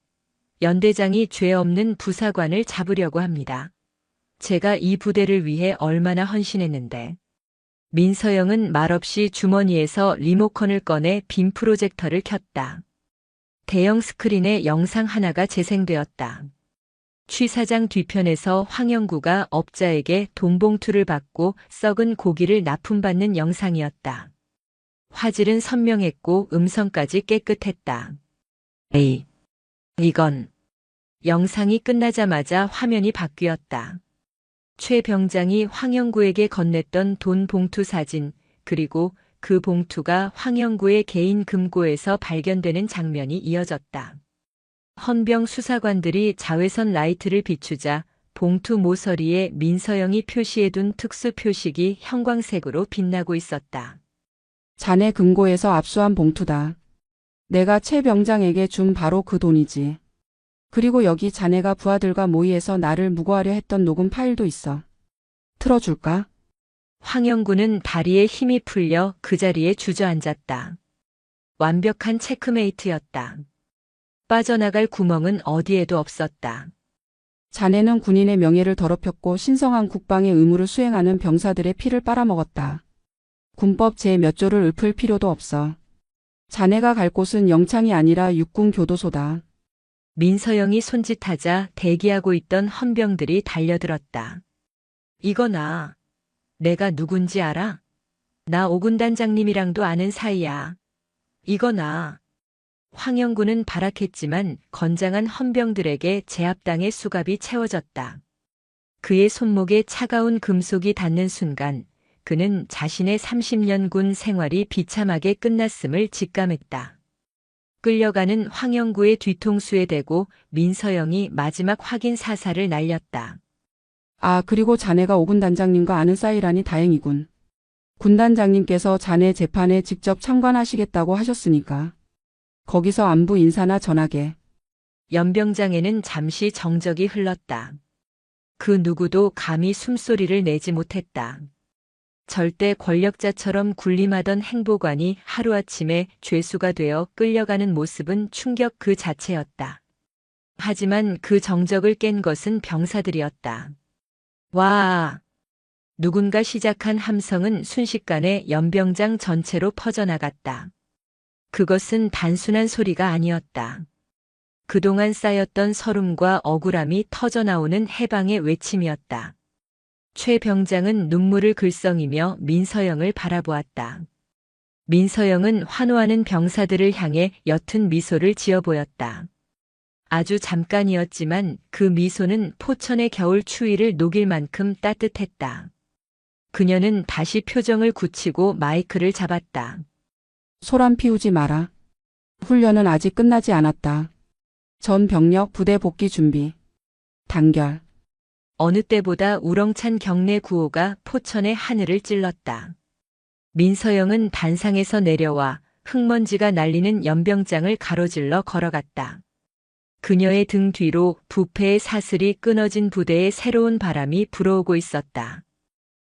연대장이 죄 없는 부사관을 잡으려고 합니다. 제가 이 부대를 위해 얼마나 헌신했는데. 민서영은 말없이 주머니에서 리모컨을 꺼내 빔 프로젝터를 켰다. 대형 스크린에 영상 하나가 재생되었다. 취사장 뒤편에서 황영구가 업자에게 돈봉투를 받고 썩은 고기를 납품받는 영상이었다. 화질은 선명했고 음성까지 깨끗했다. 에이, 이건. 영상이 끝나자마자 화면이 바뀌었다. 최 병장이 황영구에게 건넸던 돈 봉투 사진, 그리고 그 봉투가 황영구의 개인 금고에서 발견되는 장면이 이어졌다. 헌병 수사관들이 자외선 라이트를 비추자 봉투 모서리에 민서영이 표시해둔 특수 표식이 형광색으로 빛나고 있었다. 자네 금고에서 압수한 봉투다. 내가 최 병장에게 준 바로 그 돈이지. 그리고 여기 자네가 부하들과 모의해서 나를 무고하려 했던 녹음 파일도 있어. 틀어줄까? 황영구는 다리에 힘이 풀려 그 자리에 주저앉았다. 완벽한 체크메이트였다. 빠져나갈 구멍은 어디에도 없었다. 자네는 군인의 명예를 더럽혔고 신성한 국방의 의무를 수행하는 병사들의 피를 빨아먹었다. 군법 제 몇 조를 읊을 필요도 없어. 자네가 갈 곳은 영창이 아니라 육군 교도소다. 민서영이 손짓하자 대기하고 있던 헌병들이 달려들었다. 이거나. 내가 누군지 알아? 나 오군단장님이랑도 아는 사이야. 이거나. 황영구는 발악했지만 건장한 헌병들에게 제압당의 수갑이 채워졌다. 그의 손목에 차가운 금속이 닿는 순간 그는 자신의 30년 군 생활이 비참하게 끝났음을 직감했다. 끌려가는 황영구의 뒤통수에 대고 민서영이 마지막 확인 사살을 날렸다. 아, 그리고 자네가 오군 단장님과 아는 사이라니 다행이군. 군 단장님께서 자네 재판에 직접 참관하시겠다고 하셨으니까. 거기서 안부 인사나 전하게. 연병장에는 잠시 정적이 흘렀다. 그 누구도 감히 숨소리를 내지 못했다. 절대 권력자처럼 군림하던 행보관이 하루아침에 죄수가 되어 끌려가는 모습은 충격 그 자체였다. 하지만 그 정적을 깬 것은 병사들이었다. 와! 누군가 시작한 함성은 순식간에 연병장 전체로 퍼져나갔다. 그것은 단순한 소리가 아니었다. 그동안 쌓였던 서름과 억울함이 터져나오는 해방의 외침이었다. 최 병장은 눈물을 글썽이며 민서영을 바라보았다. 민서영은 환호하는 병사들을 향해 옅은 미소를 지어 보였다. 아주 잠깐이었지만 그 미소는 포천의 겨울 추위를 녹일 만큼 따뜻했다. 그녀는 다시 표정을 굳히고 마이크를 잡았다. 소란 피우지 마라. 훈련은 아직 끝나지 않았다. 전 병력 부대 복귀 준비. 단결. 어느 때보다 우렁찬 경내 구호가 포천의 하늘을 찔렀다. 민서영은 단상에서 내려와 흙먼지가 날리는 연병장을 가로질러 걸어갔다. 그녀의 등 뒤로 부패의 사슬이 끊어진 부대에 새로운 바람이 불어오고 있었다.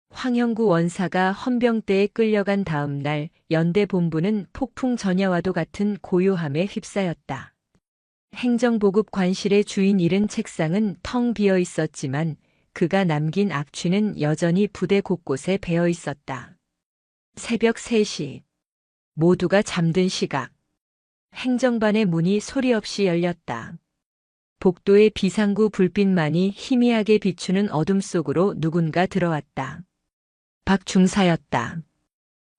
황영구 원사가 헌병대에 끌려간 다음 날 연대 본부는 폭풍 전야와도 같은 고요함에 휩싸였다. 행정보급 관실의 주인 잃은 책상은 텅 비어 있었지만 그가 남긴 악취는 여전히 부대 곳곳에 배어 있었다. 새벽 3시. 모두가 잠든 시각. 행정반의 문이 소리 없이 열렸다. 복도의 비상구 불빛만이 희미하게 비추는 어둠 속으로 누군가 들어왔다. 박중사였다.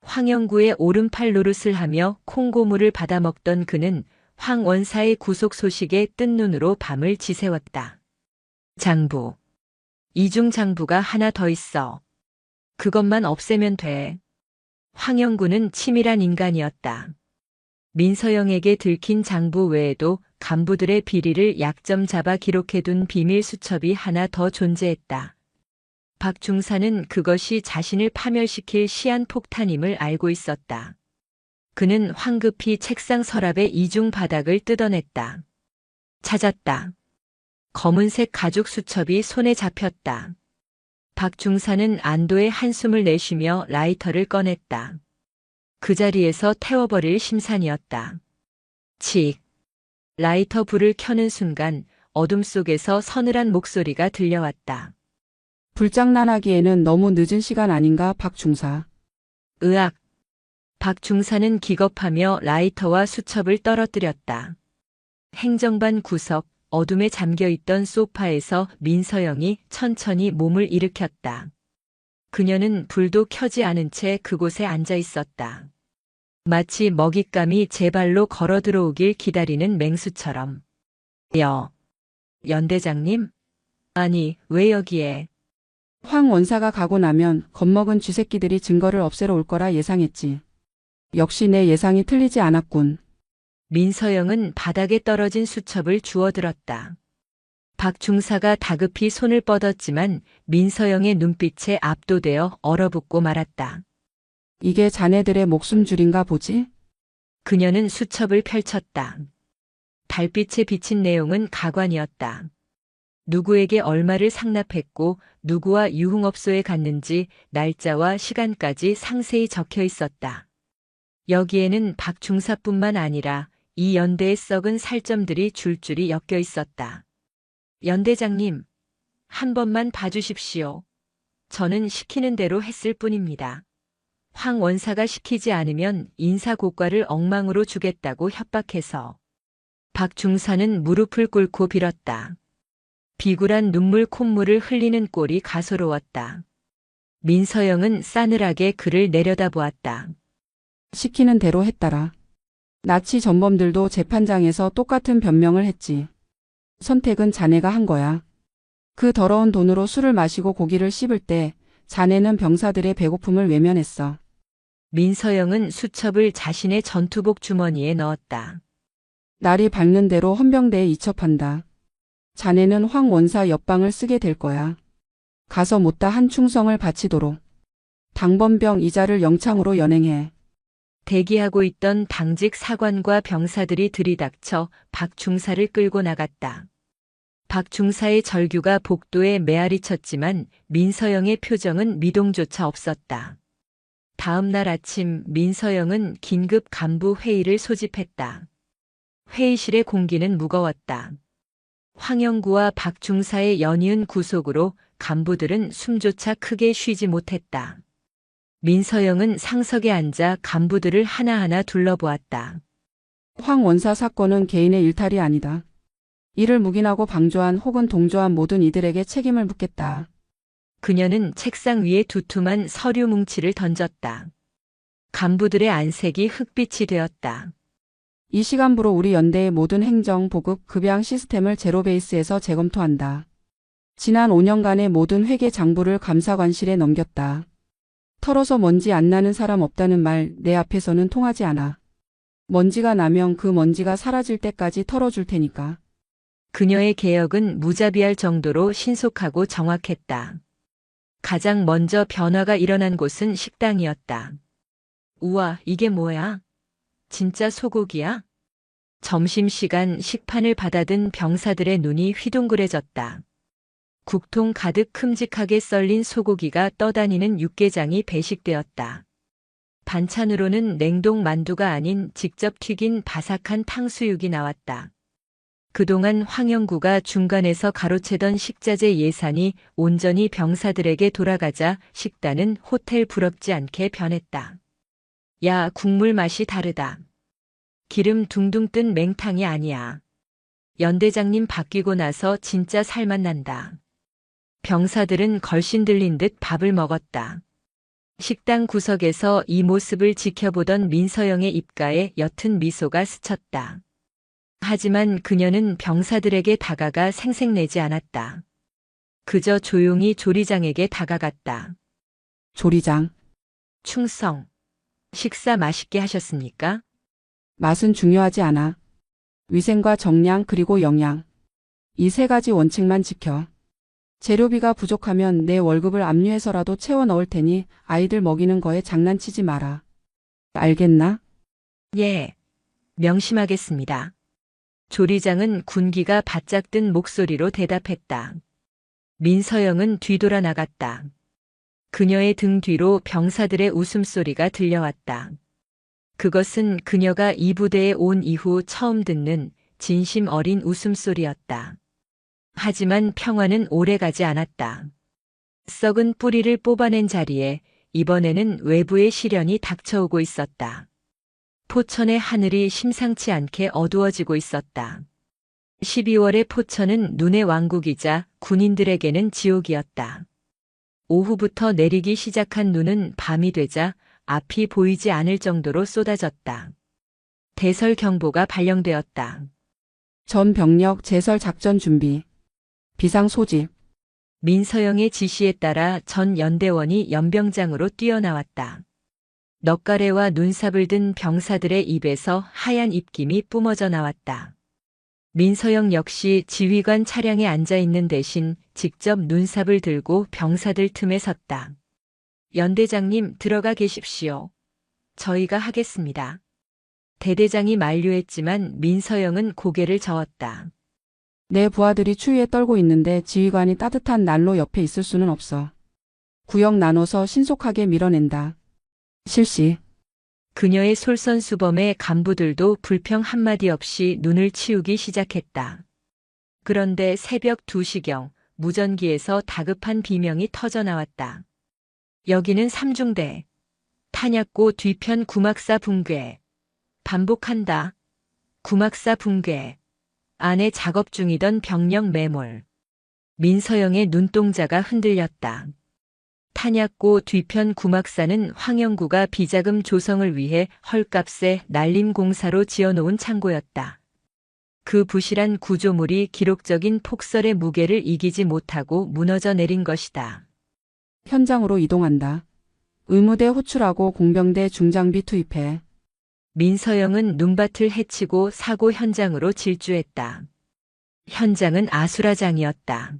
황영구의 오른팔 노릇을 하며 콩고물을 받아먹던 그는 황 원사의 구속 소식에 뜬 눈으로 밤을 지새웠다. 장부. 이중 장부가 하나 더 있어. 그것만 없애면 돼. 황영구는 치밀한 인간이었다. 민서영에게 들킨 장부 외에도 간부들의 비리를 약점 잡아 기록해둔 비밀 수첩이 하나 더 존재했다. 박중사는 그것이 자신을 파멸시킬 시한폭탄임을 알고 있었다. 그는 황급히 책상 서랍의 이중 바닥을 뜯어냈다. 찾았다. 검은색 가죽 수첩이 손에 잡혔다. 박중사는 안도의 한숨을 내쉬며 라이터를 꺼냈다. 그 자리에서 태워버릴 심산이었다. 칙. 라이터 불을 켜는 순간 어둠 속에서 서늘한 목소리가 들려왔다. 불장난하기에는 너무 늦은 시간 아닌가, 박중사. 으악. 박중사는 기겁하며 라이터와 수첩을 떨어뜨렸다. 행정반 구석, 어둠에 잠겨있던 소파에서 민서영이 천천히 몸을 일으켰다. 그녀는 불도 켜지 않은 채 그곳에 앉아 있었다. 마치 먹잇감이 제 발로 걸어 들어오길 기다리는 맹수처럼. 연대장님? 아니, 왜 여기에? 황 원사가 가고 나면 겁먹은 쥐새끼들이 증거를 없애러 올 거라 예상했지. 역시 내 예상이 틀리지 않았군. 민서영은 바닥에 떨어진 수첩을 주워들었다. 박중사가 다급히 손을 뻗었지만 민서영의 눈빛에 압도되어 얼어붙고 말았다. 이게 자네들의 목숨줄인가 보지? 그녀는 수첩을 펼쳤다. 달빛에 비친 내용은 가관이었다. 누구에게 얼마를 상납했고 누구와 유흥업소에 갔는지 날짜와 시간까지 상세히 적혀 있었다. 여기에는 박중사뿐만 아니라 이 연대의 썩은 살점들이 줄줄이 엮여 있었다. 연대장님, 한 번만 봐주십시오. 저는 시키는 대로 했을 뿐입니다. 황 원사가 시키지 않으면 인사고과를 엉망으로 주겠다고 협박해서. 박중사는 무릎을 꿇고 빌었다. 비굴한 눈물 콧물을 흘리는 꼴이 가소로웠다. 민서영은 싸늘하게 그를 내려다보았다. 시키는 대로 했다라. 나치 전범들도 재판장에서 똑같은 변명을 했지. 선택은 자네가 한 거야. 그 더러운 돈으로 술을 마시고 고기를 씹을 때 자네는 병사들의 배고픔을 외면했어. 민서영은 수첩을 자신의 전투복 주머니에 넣었다. 날이 밝는 대로 헌병대에 이첩한다. 자네는 황 원사 옆방을 쓰게 될 거야. 가서 못다 한 충성을 바치도록. 당번병 이자를 영창으로 연행해. 대기하고 있던 당직 사관과 병사들이 들이닥쳐 박 중사를 끌고 나갔다. 박 중사의 절규가 복도에 메아리 쳤지만 민서영의 표정은 미동조차 없었다. 다음 날 아침 민서영은 긴급 간부 회의를 소집했다. 회의실의 공기는 무거웠다. 황영구와 박 중사의 연이은 구속으로 간부들은 숨조차 크게 쉬지 못했다. 민서영은 상석에 앉아 간부들을 하나하나 둘러보았다. 황 원사 사건은 개인의 일탈이 아니다. 이를 묵인하고 방조한 혹은 동조한 모든 이들에게 책임을 묻겠다. 그녀는 책상 위에 두툼한 서류 뭉치를 던졌다. 간부들의 안색이 흑빛이 되었다. 이 시간부로 우리 연대의 모든 행정, 보급, 급양 시스템을 제로 베이스에서 재검토한다. 지난 5년간의 모든 회계 장부를 감사관실에 넘겼다. 털어서 먼지 안 나는 사람 없다는 말 내 앞에서는 통하지 않아. 먼지가 나면 그 먼지가 사라질 때까지 털어줄 테니까. 그녀의 개혁은 무자비할 정도로 신속하고 정확했다. 가장 먼저 변화가 일어난 곳은 식당이었다. 우와, 이게 뭐야? 진짜 소고기야? 점심시간 식판을 받아든 병사들의 눈이 휘둥그레졌다. 국통 가득 큼직하게 썰린 소고기가 떠다니는 육개장이 배식되었다. 반찬으로는 냉동 만두가 아닌 직접 튀긴 바삭한 탕수육이 나왔다. 그동안 황영구가 중간에서 가로채던 식자재 예산이 온전히 병사들에게 돌아가자 식단은 호텔 부럽지 않게 변했다. 야, 국물 맛이 다르다. 기름 둥둥 뜬 맹탕이 아니야. 연대장님 바뀌고 나서 진짜 살맛 난다. 병사들은 걸신 들린 듯 밥을 먹었다. 식당 구석에서 이 모습을 지켜보던 민서영의 입가에 옅은 미소가 스쳤다. 하지만 그녀는 병사들에게 다가가 생색내지 않았다. 그저 조용히 조리장에게 다가갔다. 조리장. 충성. 식사 맛있게 하셨습니까? 맛은 중요하지 않아. 위생과 정량 그리고 영양. 이 세 가지 원칙만 지켜. 재료비가 부족하면 내 월급을 압류해서라도 채워 넣을 테니 아이들 먹이는 거에 장난치지 마라. 알겠나? 예. 명심하겠습니다. 조리장은 군기가 바짝 든 목소리로 대답했다. 민서영은 뒤돌아 나갔다. 그녀의 등 뒤로 병사들의 웃음소리가 들려왔다. 그것은 그녀가 이 부대에 온 이후 처음 듣는 진심 어린 웃음소리였다. 하지만 평화는 오래가지 않았다. 썩은 뿌리를 뽑아낸 자리에 이번에는 외부의 시련이 닥쳐오고 있었다. 포천의 하늘이 심상치 않게 어두워지고 있었다. 12월의 포천은 눈의 왕국이자 군인들에게는 지옥이었다. 오후부터 내리기 시작한 눈은 밤이 되자 앞이 보이지 않을 정도로 쏟아졌다. 대설 경보가 발령되었다. 전 병력 제설 작전 준비. 비상 소집. 민서영의 지시에 따라 전 연대원이 연병장으로 뛰어나왔다. 넉가래와 눈삽을 든 병사들의 입에서 하얀 입김이 뿜어져 나왔다. 민서영 역시 지휘관 차량에 앉아 있는 대신 직접 눈삽을 들고 병사들 틈에 섰다. 연대장님 들어가 계십시오. 저희가 하겠습니다. 대대장이 만류했지만 민서영은 고개를 저었다. 내 부하들이 추위에 떨고 있는데 지휘관이 따뜻한 난로 옆에 있을 수는 없어. 구역 나눠서 신속하게 밀어낸다. 실시. 그녀의 솔선수범에 간부들도 불평 한마디 없이 눈을 치우기 시작했다. 그런데 새벽 2시경 무전기에서 다급한 비명이 터져 나왔다. 여기는 삼중대. 탄약고 뒤편 구막사 붕괴. 반복한다. 구막사 붕괴. 안에 작업 중이던 병력 매몰. 민서영의 눈동자가 흔들렸다. 탄약고 뒤편 구막사는 황영구가 비자금 조성을 위해 헐값에 날림공사로 지어놓은 창고였다. 그 부실한 구조물이 기록적인 폭설의 무게를 이기지 못하고 무너져 내린 것이다. 현장으로 이동한다. 의무대 호출하고 공병대 중장비 투입해. 민서영은 눈밭을 헤치고 사고 현장으로 질주했다. 현장은 아수라장이었다.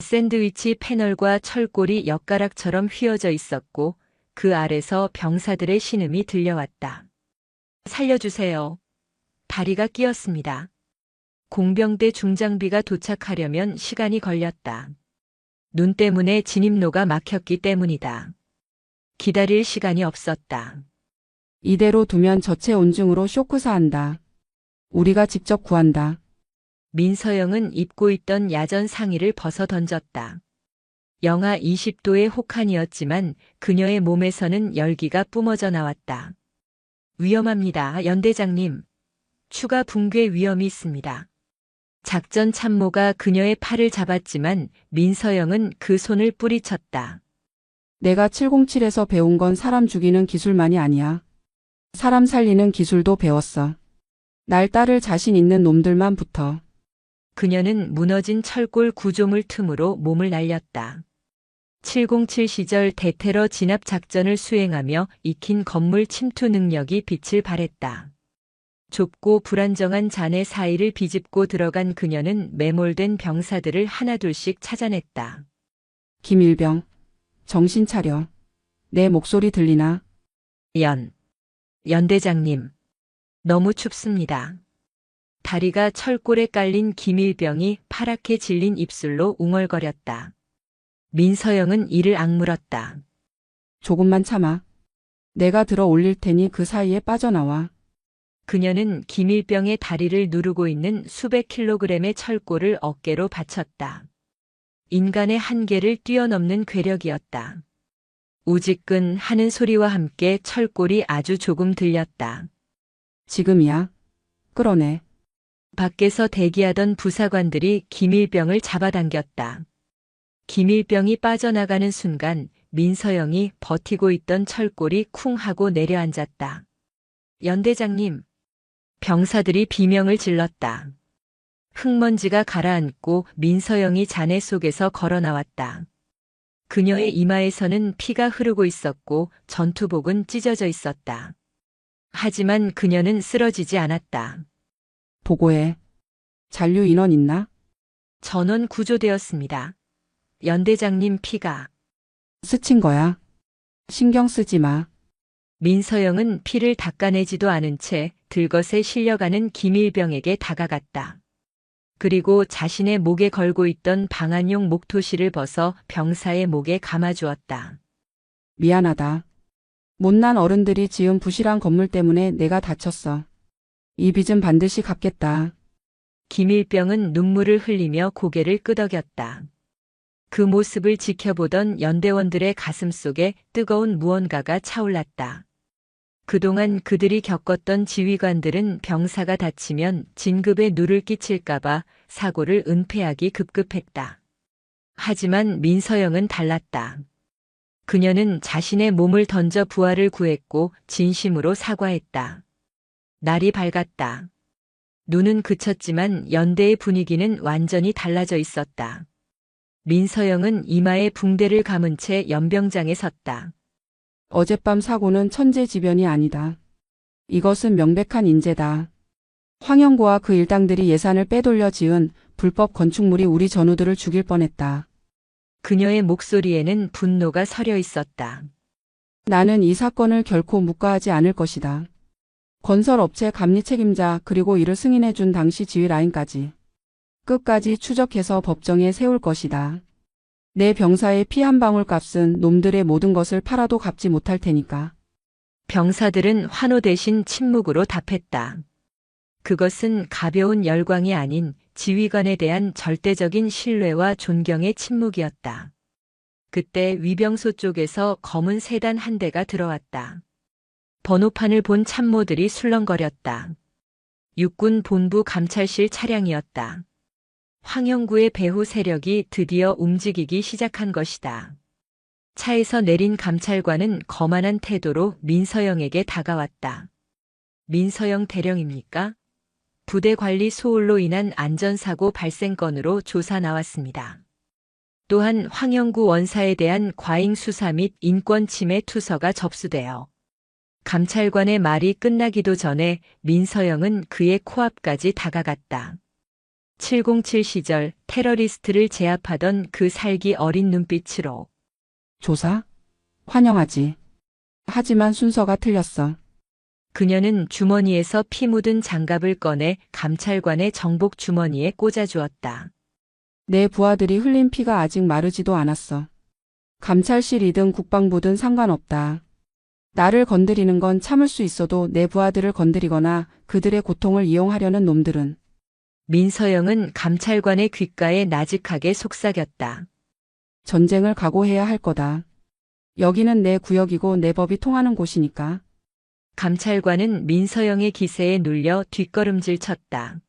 샌드위치 패널과 철골이 엿가락처럼 휘어져 있었고 그 아래서 병사들의 신음이 들려왔다. 살려주세요. 다리가 끼었습니다. 공병대 중장비가 도착하려면 시간이 걸렸다. 눈 때문에 진입로가 막혔기 때문이다. 기다릴 시간이 없었다. 이대로 두면 저체 온증으로 쇼크사한다. 우리가 직접 구한다. 민서영은 입고 있던 야전 상의를 벗어 던졌다. 영하 20도의 혹한이었지만 그녀의 몸에서는 열기가 뿜어져 나왔다. 위험합니다, 연대장님. 추가 붕괴 위험이 있습니다. 작전 참모가 그녀의 팔을 잡았지만 민서영은 그 손을 뿌리쳤다. 내가 707에서 배운 건 사람 죽이는 기술만이 아니야. 사람 살리는 기술도 배웠어. 날 따를 자신 있는 놈들만 붙어. 그녀는 무너진 철골 구조물 틈으로 몸을 날렸다. 707 시절 대테러 진압 작전을 수행하며 익힌 건물 침투 능력이 빛을 발했다. 좁고 불안정한 잔해 사이를 비집고 들어간 그녀는 매몰된 병사들을 하나둘씩 찾아냈다. 김일병, 정신 차려. 내 목소리 들리나? 연대장님. 너무 춥습니다. 다리가 철골에 깔린 김일병이 파랗게 질린 입술로 웅얼거렸다. 민서영은 이를 악물었다. 조금만 참아. 내가 들어 올릴 테니 그 사이에 빠져나와. 그녀는 김일병의 다리를 누르고 있는 수백 킬로그램의 철골을 어깨로 받쳤다. 인간의 한계를 뛰어넘는 괴력이었다. 우지끈 하는 소리와 함께 철골이 아주 조금 들렸다. 지금이야. 끌어내. 밖에서 대기하던 부사관들이 김일병을 잡아당겼다. 김일병이 빠져나가는 순간 민서영이 버티고 있던 철골이 쿵 하고 내려앉았다. 연대장님. 병사들이 비명을 질렀다. 흙먼지가 가라앉고 민서영이 잔해 속에서 걸어 나왔다. 그녀의 이마에서는 피가 흐르고 있었고 전투복은 찢어져 있었다. 하지만 그녀는 쓰러지지 않았다. 보고해. 잔류 인원 있나? 전원 구조되었습니다. 연대장님 피가. 스친 거야. 신경 쓰지 마. 민서영은 피를 닦아내지도 않은 채 들것에 실려가는 김일병에게 다가갔다. 그리고 자신의 목에 걸고 있던 방한용 목토시를 벗어 병사의 목에 감아주었다. 미안하다. 못난 어른들이 지은 부실한 건물 때문에 내가 다쳤어. 이 빚은 반드시 갚겠다. 김일병은 눈물을 흘리며 고개를 끄덕였다. 그 모습을 지켜보던 연대원들의 가슴 속에 뜨거운 무언가가 차올랐다. 그동안 그들이 겪었던 지휘관들은 병사가 다치면 진급에 누를 끼칠까봐 사고를 은폐하기 급급했다. 하지만 민서영은 달랐다. 그녀는 자신의 몸을 던져 부하를 구했고 진심으로 사과했다. 날이 밝았다. 눈은 그쳤지만 연대의 분위기는 완전히 달라져 있었다. 민서영은 이마에 붕대를 감은 채 연병장에 섰다. 어젯밤 사고는 천재지변이 아니다. 이것은 명백한 인재다. 황영고와 그 일당들이 예산을 빼돌려 지은 불법 건축물이 우리 전우들을 죽일 뻔했다. 그녀의 목소리에는 분노가 서려 있었다. 나는 이 사건을 결코 묵과하지 않을 것이다. 건설업체 감리 책임자 그리고 이를 승인해준 당시 지휘 라인까지 끝까지 추적해서 법정에 세울 것이다. 내 병사의 피 한 방울 값은 놈들의 모든 것을 팔아도 갚지 못할 테니까. 병사들은 환호 대신 침묵으로 답했다. 그것은 가벼운 열광이 아닌 지휘관에 대한 절대적인 신뢰와 존경의 침묵이었다. 그때 위병소 쪽에서 검은 세단 한 대가 들어왔다. 번호판을 본 참모들이 술렁거렸다. 육군 본부 감찰실 차량이었다. 황영구의 배후 세력이 드디어 움직이기 시작한 것이다. 차에서 내린 감찰관은 거만한 태도로 민서영에게 다가왔다. 민서영 대령입니까? 부대 관리 소홀로 인한 안전사고 발생 건으로 조사 나왔습니다. 또한 황영구 원사에 대한 과잉 수사 및 인권 침해 투서가 접수되어 감찰관의 말이 끝나기도 전에 민서영은 그의 코앞까지 다가갔다. 707 시절 테러리스트를 제압하던 그 살기 어린 눈빛으로 조사? 환영하지. 하지만 순서가 틀렸어. 그녀는 주머니에서 피 묻은 장갑을 꺼내 감찰관의 정복 주머니에 꽂아주었다. 내 부하들이 흘린 피가 아직 마르지도 않았어. 감찰실이든 국방부든 상관없다. 나를 건드리는 건 참을 수 있어도 내 부하들을 건드리거나 그들의 고통을 이용하려는 놈들은. 민서영은 감찰관의 귓가에 나직하게 속삭였다. 전쟁을 각오해야 할 거다. 여기는 내 구역이고 내 법이 통하는 곳이니까. 감찰관은 민서영의 기세에 눌려 뒷걸음질 쳤다.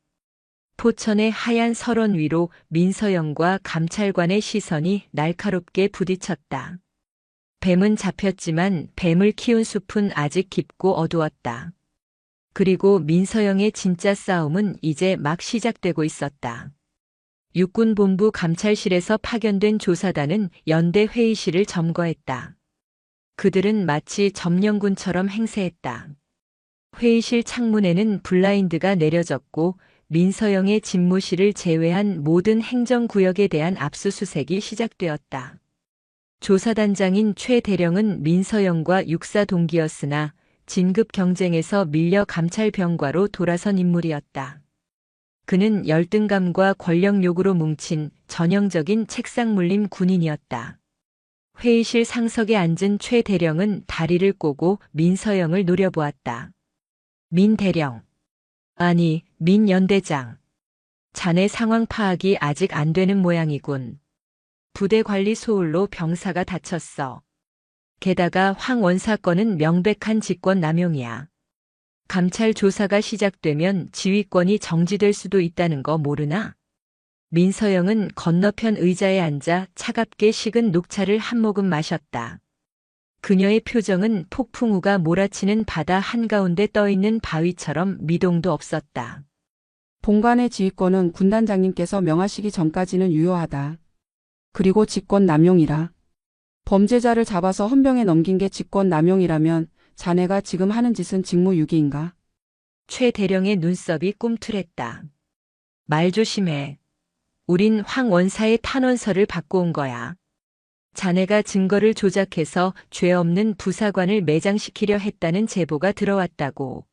포천의 하얀 설원 위로 민서영과 감찰관의 시선이 날카롭게 부딪혔다. 뱀은 잡혔지만 뱀을 키운 숲은 아직 깊고 어두웠다. 그리고 민서영의 진짜 싸움은 이제 막 시작되고 있었다. 육군본부 감찰실에서 파견된 조사단은 연대 회의실을 점거했다. 그들은 마치 점령군처럼 행세했다. 회의실 창문에는 블라인드가 내려졌고 민서영의 집무실을 제외한 모든 행정구역에 대한 압수수색이 시작되었다. 조사단장인 최 대령은 민서영과 육사 동기였으나 진급 경쟁에서 밀려 감찰병과로 돌아선 인물이었다. 그는 열등감과 권력욕으로 뭉친 전형적인 책상물림 군인이었다. 회의실 상석에 앉은 최 대령은 다리를 꼬고 민서영을 노려보았다. 민 대령. 아니, 민 연대장. 자네 상황 파악이 아직 안 되는 모양이군. 부대 관리 소홀로 병사가 다쳤어. 게다가 황 원사 건은 명백한 직권 남용이야. 감찰 조사가 시작되면 지휘권이 정지될 수도 있다는 거 모르나? 민서영은 건너편 의자에 앉아 차갑게 식은 녹차를 한 모금 마셨다. 그녀의 표정은 폭풍우가 몰아치는 바다 한가운데 떠있는 바위처럼 미동도 없었다. 본관의 지휘권은 군단장님께서 명하시기 전까지는 유효하다. 그리고 직권 남용이라. 범죄자를 잡아서 헌병에 넘긴 게 직권 남용이라면 자네가 지금 하는 짓은 직무유기인가? 최 대령의 눈썹이 꿈틀했다. 말 조심해. 우린 황 원사의 탄원서를 받고 온 거야. 자네가 증거를 조작해서 죄 없는 부사관을 매장시키려 했다는 제보가 들어왔다고.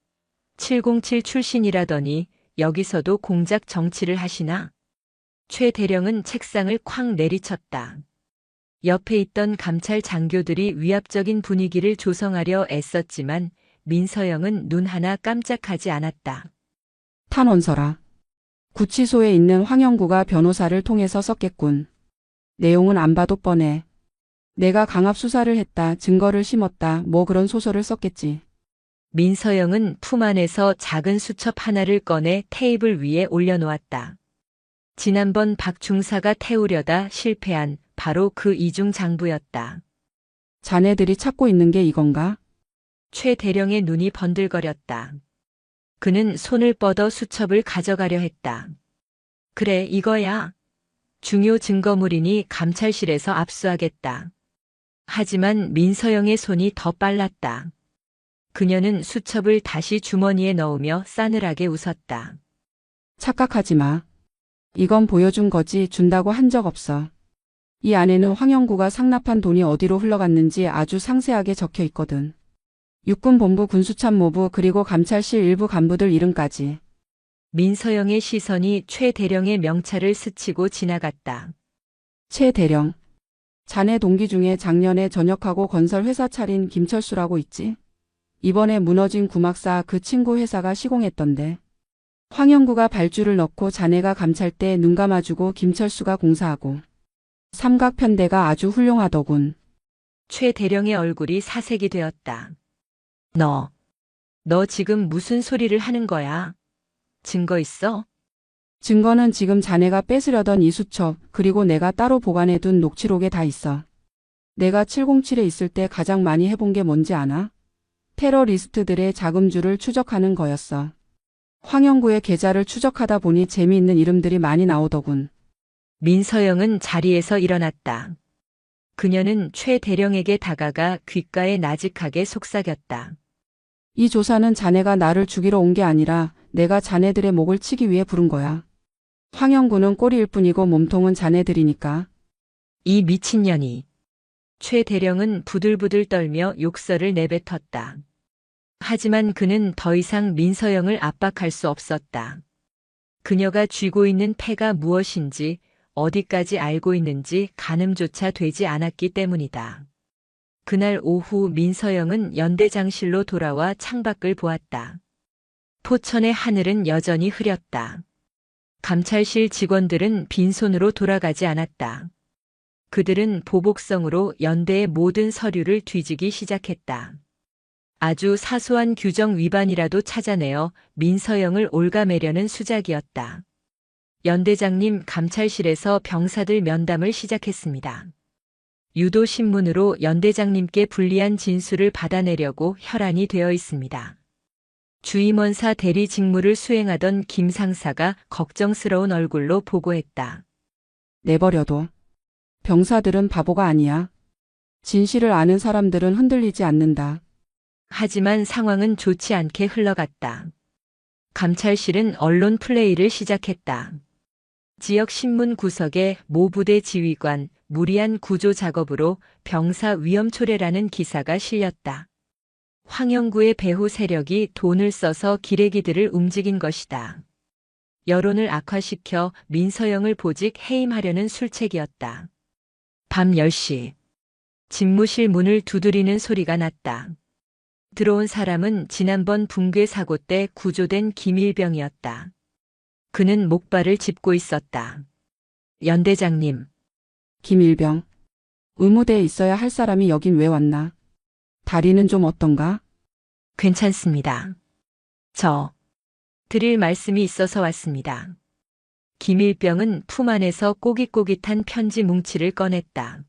707 출신이라더니 여기서도 공작 정치를 하시나? 최 대령은 책상을 쾅 내리쳤다. 옆에 있던 감찰 장교들이 위압적인 분위기를 조성하려 애썼지만 민서영은 눈 하나 깜짝하지 않았다. 탄원서라. 구치소에 있는 황영구가 변호사를 통해서 썼겠군. 내용은 안 봐도 뻔해. 내가 강압 수사를 했다, 증거를 심었다, 뭐 그런 소설을 썼겠지. 민서영은 품 안에서 작은 수첩 하나를 꺼내 테이블 위에 올려놓았다. 지난번 박 중사가 태우려다 실패한 바로 그 이중 장부였다. 자네들이 찾고 있는 게 이건가? 최 대령의 눈이 번들거렸다. 그는 손을 뻗어 수첩을 가져가려 했다. 그래, 이거야. 중요 증거물이니 감찰실에서 압수하겠다. 하지만 민서영의 손이 더 빨랐다. 그녀는 수첩을 다시 주머니에 넣으며 싸늘하게 웃었다. 착각하지 마. 이건 보여준 거지 준다고 한 적 없어. 이 안에는 황영구가 상납한 돈이 어디로 흘러갔는지 아주 상세하게 적혀 있거든. 육군본부 군수참모부 그리고 감찰실 일부 간부들 이름까지. 민서영의 시선이 최 대령의 명찰을 스치고 지나갔다. 최 대령. 자네 동기 중에 작년에 전역하고 건설 회사 차린 김철수라고 있지? 이번에 무너진 구막사 그 친구 회사가 시공했던데. 황영구가 발주를 넣고 자네가 감찰 때 눈 감아주고 김철수가 공사하고. 삼각편대가 아주 훌륭하더군. 최 대령의 얼굴이 사색이 되었다. 너 지금 무슨 소리를 하는 거야? 증거 있어? 증거는 지금 자네가 뺏으려던 이 수첩, 그리고 내가 따로 보관해둔 녹취록에 다 있어. 내가 707에 있을 때 가장 많이 해본 게 뭔지 아나? 테러리스트들의 자금줄을 추적하는 거였어. 황영구의 계좌를 추적하다 보니 재미있는 이름들이 많이 나오더군. 민서영은 자리에서 일어났다. 그녀는 최 대령에게 다가가 귓가에 나직하게 속삭였다. 이 조사는 자네가 나를 죽이러 온 게 아니라 내가 자네들의 목을 치기 위해 부른 거야. 황영구는 꼬리일 뿐이고 몸통은 자네들이니까. 이 미친년이. 최 대령은 부들부들 떨며 욕설을 내뱉었다. 하지만 그는 더 이상 민서영을 압박할 수 없었다. 그녀가 쥐고 있는 패가 무엇인지 어디까지 알고 있는지 가늠조차 되지 않았기 때문이다. 그날 오후 민서영은 연대장실로 돌아와 창밖을 보았다. 포천의 하늘은 여전히 흐렸다. 감찰실 직원들은 빈손으로 돌아가지 않았다. 그들은 보복성으로 연대의 모든 서류를 뒤지기 시작했다. 아주 사소한 규정 위반이라도 찾아내어 민서영을 옭아매려는 수작이었다. 연대장님 감찰실에서 병사들 면담을 시작했습니다. 유도신문으로 연대장님께 불리한 진술을 받아내려고 혈안이 되어 있습니다. 주임원사 대리 직무를 수행하던 김 상사가 걱정스러운 얼굴로 보고했다. 내버려둬. 병사들은 바보가 아니야. 진실을 아는 사람들은 흔들리지 않는다. 하지만 상황은 좋지 않게 흘러갔다. 감찰실은 언론 플레이를 시작했다. 지역 신문 구석에 모 부대 지휘관 무리한 구조 작업으로 병사 위험 초래라는 기사가 실렸다. 황영구의 배후 세력이 돈을 써서 기레기들을 움직인 것이다. 여론을 악화시켜 민서영을 보직 해임하려는 술책이었다. 밤 10시. 집무실 문을 두드리는 소리가 났다. 들어온 사람은 지난번 붕괴 사고 때 구조된 김일병이었다. 그는 목발을 짚고 있었다. 연대장님. 김일병. 의무대에 있어야 할 사람이 여긴 왜 왔나? 다리는 좀 어떤가? 괜찮습니다. 드릴 말씀이 있어서 왔습니다. 김일병은 품 안에서 꼬깃꼬깃한 편지 뭉치를 꺼냈다.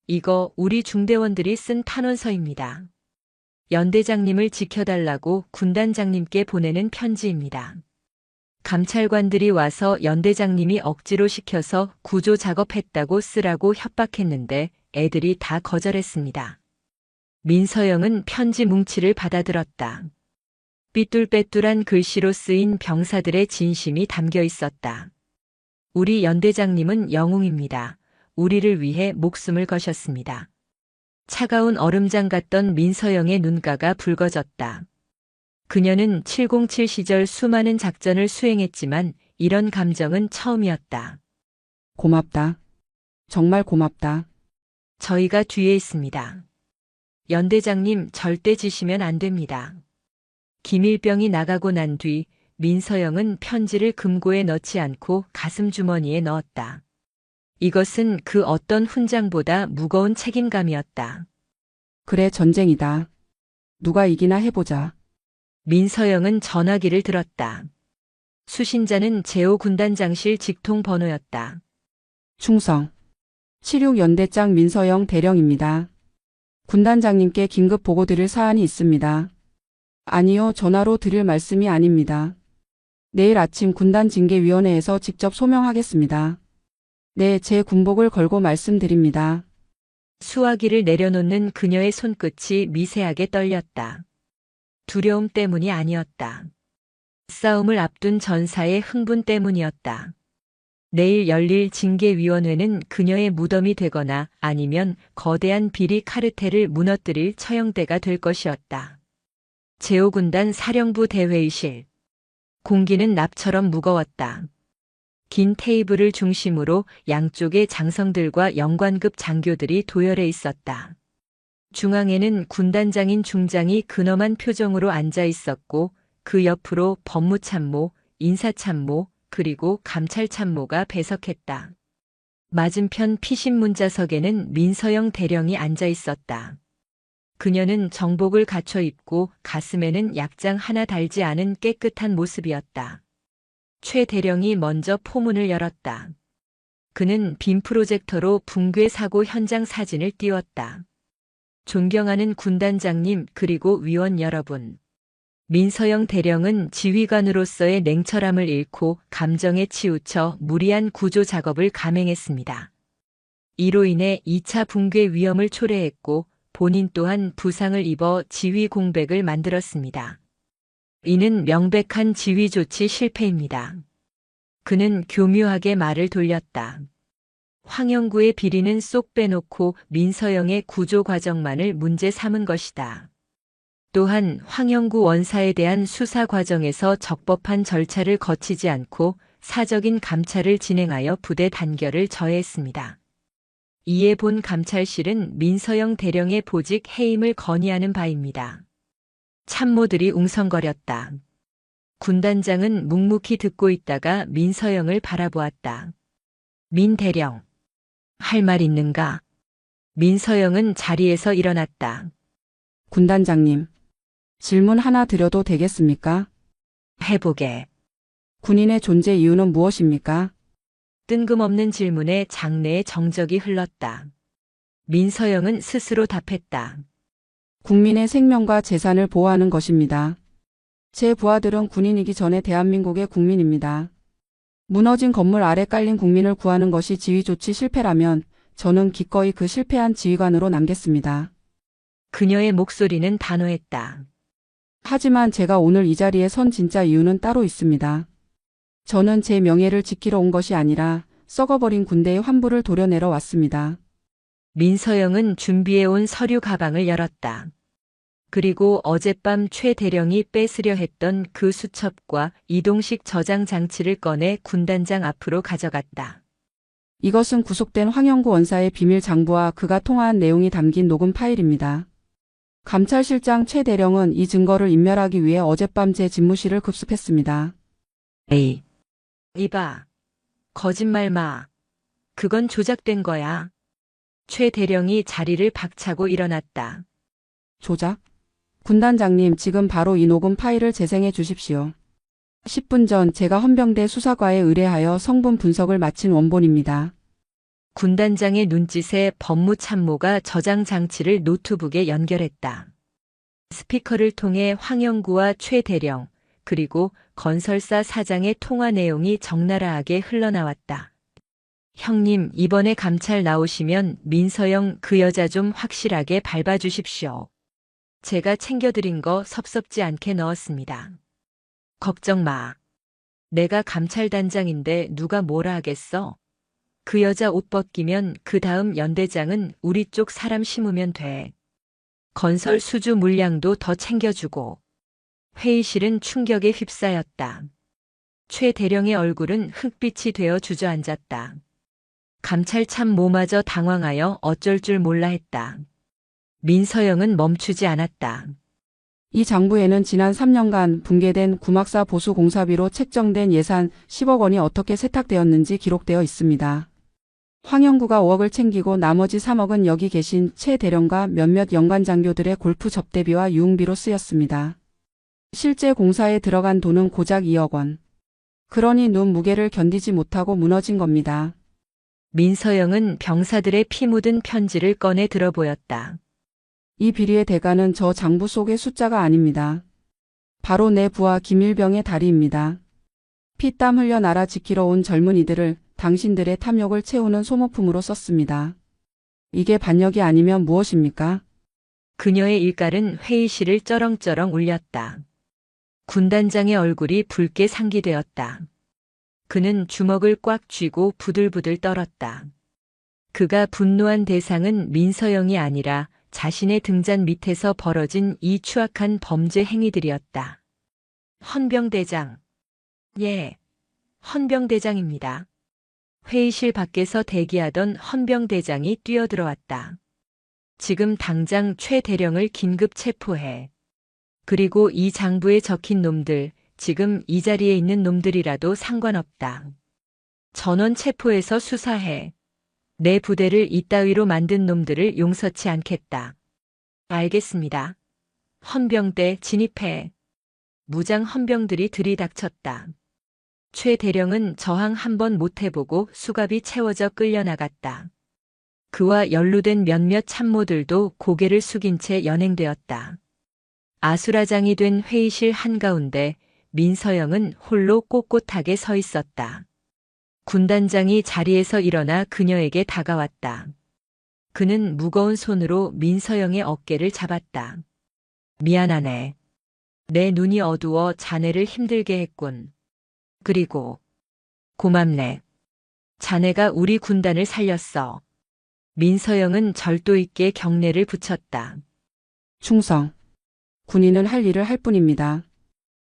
이거 우리 중대원들이 쓴 탄원서입니다. 연대장님을 지켜달라고 군단장님께 보내는 편지입니다. 감찰관들이 와서 연대장님이 억지로 시켜서 구조 작업했다고 쓰라고 협박했는데 애들이 다 거절했습니다. 민서영은 편지 뭉치를 받아들었다. 삐뚤빼뚤한 글씨로 쓰인 병사들의 진심이 담겨 있었다. 우리 연대장님은 영웅입니다. 우리를 위해 목숨을 거셨습니다. 차가운 얼음장 같던 민서영의 눈가가 붉어졌다. 그녀는 707 시절 수많은 작전을 수행했지만 이런 감정은 처음이었다. 고맙다. 정말 고맙다. 저희가 뒤에 있습니다. 연대장님 절대 지시면 안 됩니다. 김일병이 나가고 난 뒤 민서영은 편지를 금고에 넣지 않고 가슴 주머니에 넣었다. 이것은 그 어떤 훈장보다 무거운 책임감이었다. 그래, 전쟁이다. 누가 이기나 해보자. 민서영은 전화기를 들었다. 수신자는 제5군단장실 직통 번호였다. 충성. 76연대장 민서영 대령입니다. 군단장님께 긴급 보고 드릴 사안이 있습니다. 아니요, 전화로 드릴 말씀이 아닙니다. 내일 아침 군단징계위원회에서 직접 소명하겠습니다. 네, 제 군복을 걸고 말씀드립니다. 수화기를 내려놓는 그녀의 손끝이 미세하게 떨렸다. 두려움 때문이 아니었다. 싸움을 앞둔 전사의 흥분 때문이었다. 내일 열릴 징계위원회는 그녀의 무덤이 되거나 아니면 거대한 비리 카르텔을 무너뜨릴 처형대가 될 것이었다. 제5군단 사령부 대회의실. 공기는 납처럼 무거웠다. 긴 테이블을 중심으로 양쪽에 장성들과 영관급 장교들이 도열해 있었다. 중앙에는 군단장인 중장이 근엄한 표정으로 앉아 있었고 그 옆으로 법무참모, 인사참모, 그리고 감찰참모가 배석했다. 맞은편 피신문자석에는 민서영 대령이 앉아 있었다. 그녀는 정복을 갖춰 입고 가슴에는 약장 하나 달지 않은 깨끗한 모습이었다. 최 대령이 먼저 포문을 열었다. 그는 빔 프로젝터로 붕괴 사고 현장 사진을 띄웠다. 존경하는 군단장님 그리고 위원 여러분. 민서영 대령은 지휘관으로서의 냉철함을 잃고 감정에 치우쳐 무리한 구조 작업을 감행했습니다. 이로 인해 2차 붕괴 위험을 초래했고 본인 또한 부상을 입어 지휘 공백을 만들었습니다. 이는 명백한 지휘 조치 실패입니다. 그는 교묘하게 말을 돌렸다. 황영구의 비리는 쏙 빼놓고 민서영의 구조 과정만을 문제 삼은 것이다. 또한 황영구 원사에 대한 수사 과정에서 적법한 절차를 거치지 않고 사적인 감찰을 진행하여 부대 단결을 저해했습니다. 이에 본 감찰실은 민서영 대령의 보직 해임을 건의하는 바입니다. 참모들이 웅성거렸다. 군단장은 묵묵히 듣고 있다가 민서영을 바라보았다. 민 대령, 할 말 있는가? 민서영은 자리에서 일어났다. 군단장님, 질문 하나 드려도 되겠습니까? 해보게. 군인의 존재 이유는 무엇입니까? 뜬금없는 질문에 장내의 정적이 흘렀다. 민서영은 스스로 답했다. 국민의 생명과 재산을 보호하는 것입니다. 제 부하들은 군인이기 전에 대한민국의 국민입니다. 무너진 건물 아래 깔린 국민을 구하는 것이 지휘 조치 실패라면 저는 기꺼이 그 실패한 지휘관으로 남겠습니다. 그녀의 목소리는 단호했다. 하지만 제가 오늘 이 자리에 선 진짜 이유는 따로 있습니다. 저는 제 명예를 지키러 온 것이 아니라 썩어버린 군대의 환부를 도려내러 왔습니다. 민서영은 준비해온 서류 가방을 열었다. 그리고 어젯밤 최 대령이 뺏으려 했던 그 수첩과 이동식 저장 장치를 꺼내 군단장 앞으로 가져갔다. 이것은 구속된 황영구 원사의 비밀 장부와 그가 통화한 내용이 담긴 녹음 파일입니다. 감찰실장 최 대령은 이 증거를 인멸하기 위해 어젯밤 제 집무실을 급습했습니다. 에이, 이봐. 거짓말 마. 그건 조작된 거야. 최 대령이 자리를 박차고 일어났다. 조작? 군단장님, 지금 바로 이 녹음 파일을 재생해 주십시오. 10분 전 제가 헌병대 수사과에 의뢰하여 성분 분석을 마친 원본입니다. 군단장의 눈짓에 법무참모가 저장 장치를 노트북에 연결했다. 스피커를 통해 황영구와 최 대령, 그리고 건설사 사장의 통화 내용이 적나라하게 흘러나왔다. 형님, 이번에 감찰 나오시면 민서영 그 여자 좀 확실하게 밟아주십시오. 제가 챙겨드린 거 섭섭지 않게 넣었습니다. 걱정 마. 내가 감찰단장인데 누가 뭐라 하겠어? 그 여자 옷 벗기면 그 다음 연대장은 우리 쪽 사람 심으면 돼. 건설 수주 물량도 더 챙겨주고. 회의실은 충격에 휩싸였다. 최 대령의 얼굴은 흑빛이 되어 주저앉았다. 감찰 참모마저 당황하여 어쩔 줄 몰라 했다. 민서영은 멈추지 않았다. 이 장부에는 지난 3년간 붕괴된 구막사 보수 공사비로 책정된 예산 10억 원이 어떻게 세탁되었는지 기록되어 있습니다. 황영구가 5억을 챙기고 나머지 3억은 여기 계신 최 대령과 몇몇 연관 장교들의 골프 접대비와 유흥비로 쓰였습니다. 실제 공사에 들어간 돈은 고작 2억 원. 그러니 눈 무게를 견디지 못하고 무너진 겁니다. 민서영은 병사들의 피 묻은 편지를 꺼내 들어보였다. 이 비리의 대가는 저 장부 속의 숫자가 아닙니다. 바로 내 부하 김일병의 다리입니다. 피땀 흘려 나라 지키러 온 젊은이들을 당신들의 탐욕을 채우는 소모품으로 썼습니다. 이게 반역이 아니면 무엇입니까? 그녀의 일갈은 회의실을 쩌렁쩌렁 울렸다. 군단장의 얼굴이 붉게 상기되었다. 그는 주먹을 꽉 쥐고 부들부들 떨었다. 그가 분노한 대상은 민서영이 아니라 자신의 등잔 밑에서 벌어진 이 추악한 범죄 행위들이었다. 헌병대장. 예, 헌병대장입니다. 회의실 밖에서 대기하던 헌병대장이 뛰어들어왔다. 지금 당장 최 대령을 긴급 체포해. 그리고 이 장부에 적힌 놈들, 지금 이 자리에 있는 놈들이라도 상관없다. 전원 체포해서 수사해. 내 부대를 이따위로 만든 놈들을 용서치 않겠다. 알겠습니다. 헌병대 진입해. 무장 헌병들이 들이닥쳤다. 최 대령은 저항 한번 못 해보고 수갑이 채워져 끌려나갔다. 그와 연루된 몇몇 참모들도 고개를 숙인 채 연행되었다. 아수라장이 된 회의실 한가운데 민서영은 홀로 꼿꼿하게 서 있었다. 군단장이 자리에서 일어나 그녀에게 다가왔다. 그는 무거운 손으로 민서영의 어깨를 잡았다. 미안하네. 내 눈이 어두워 자네를 힘들게 했군. 그리고 고맙네. 자네가 우리 군단을 살렸어. 민서영은 절도 있게 경례를 붙였다. 충성. 군인은 할 일을 할 뿐입니다.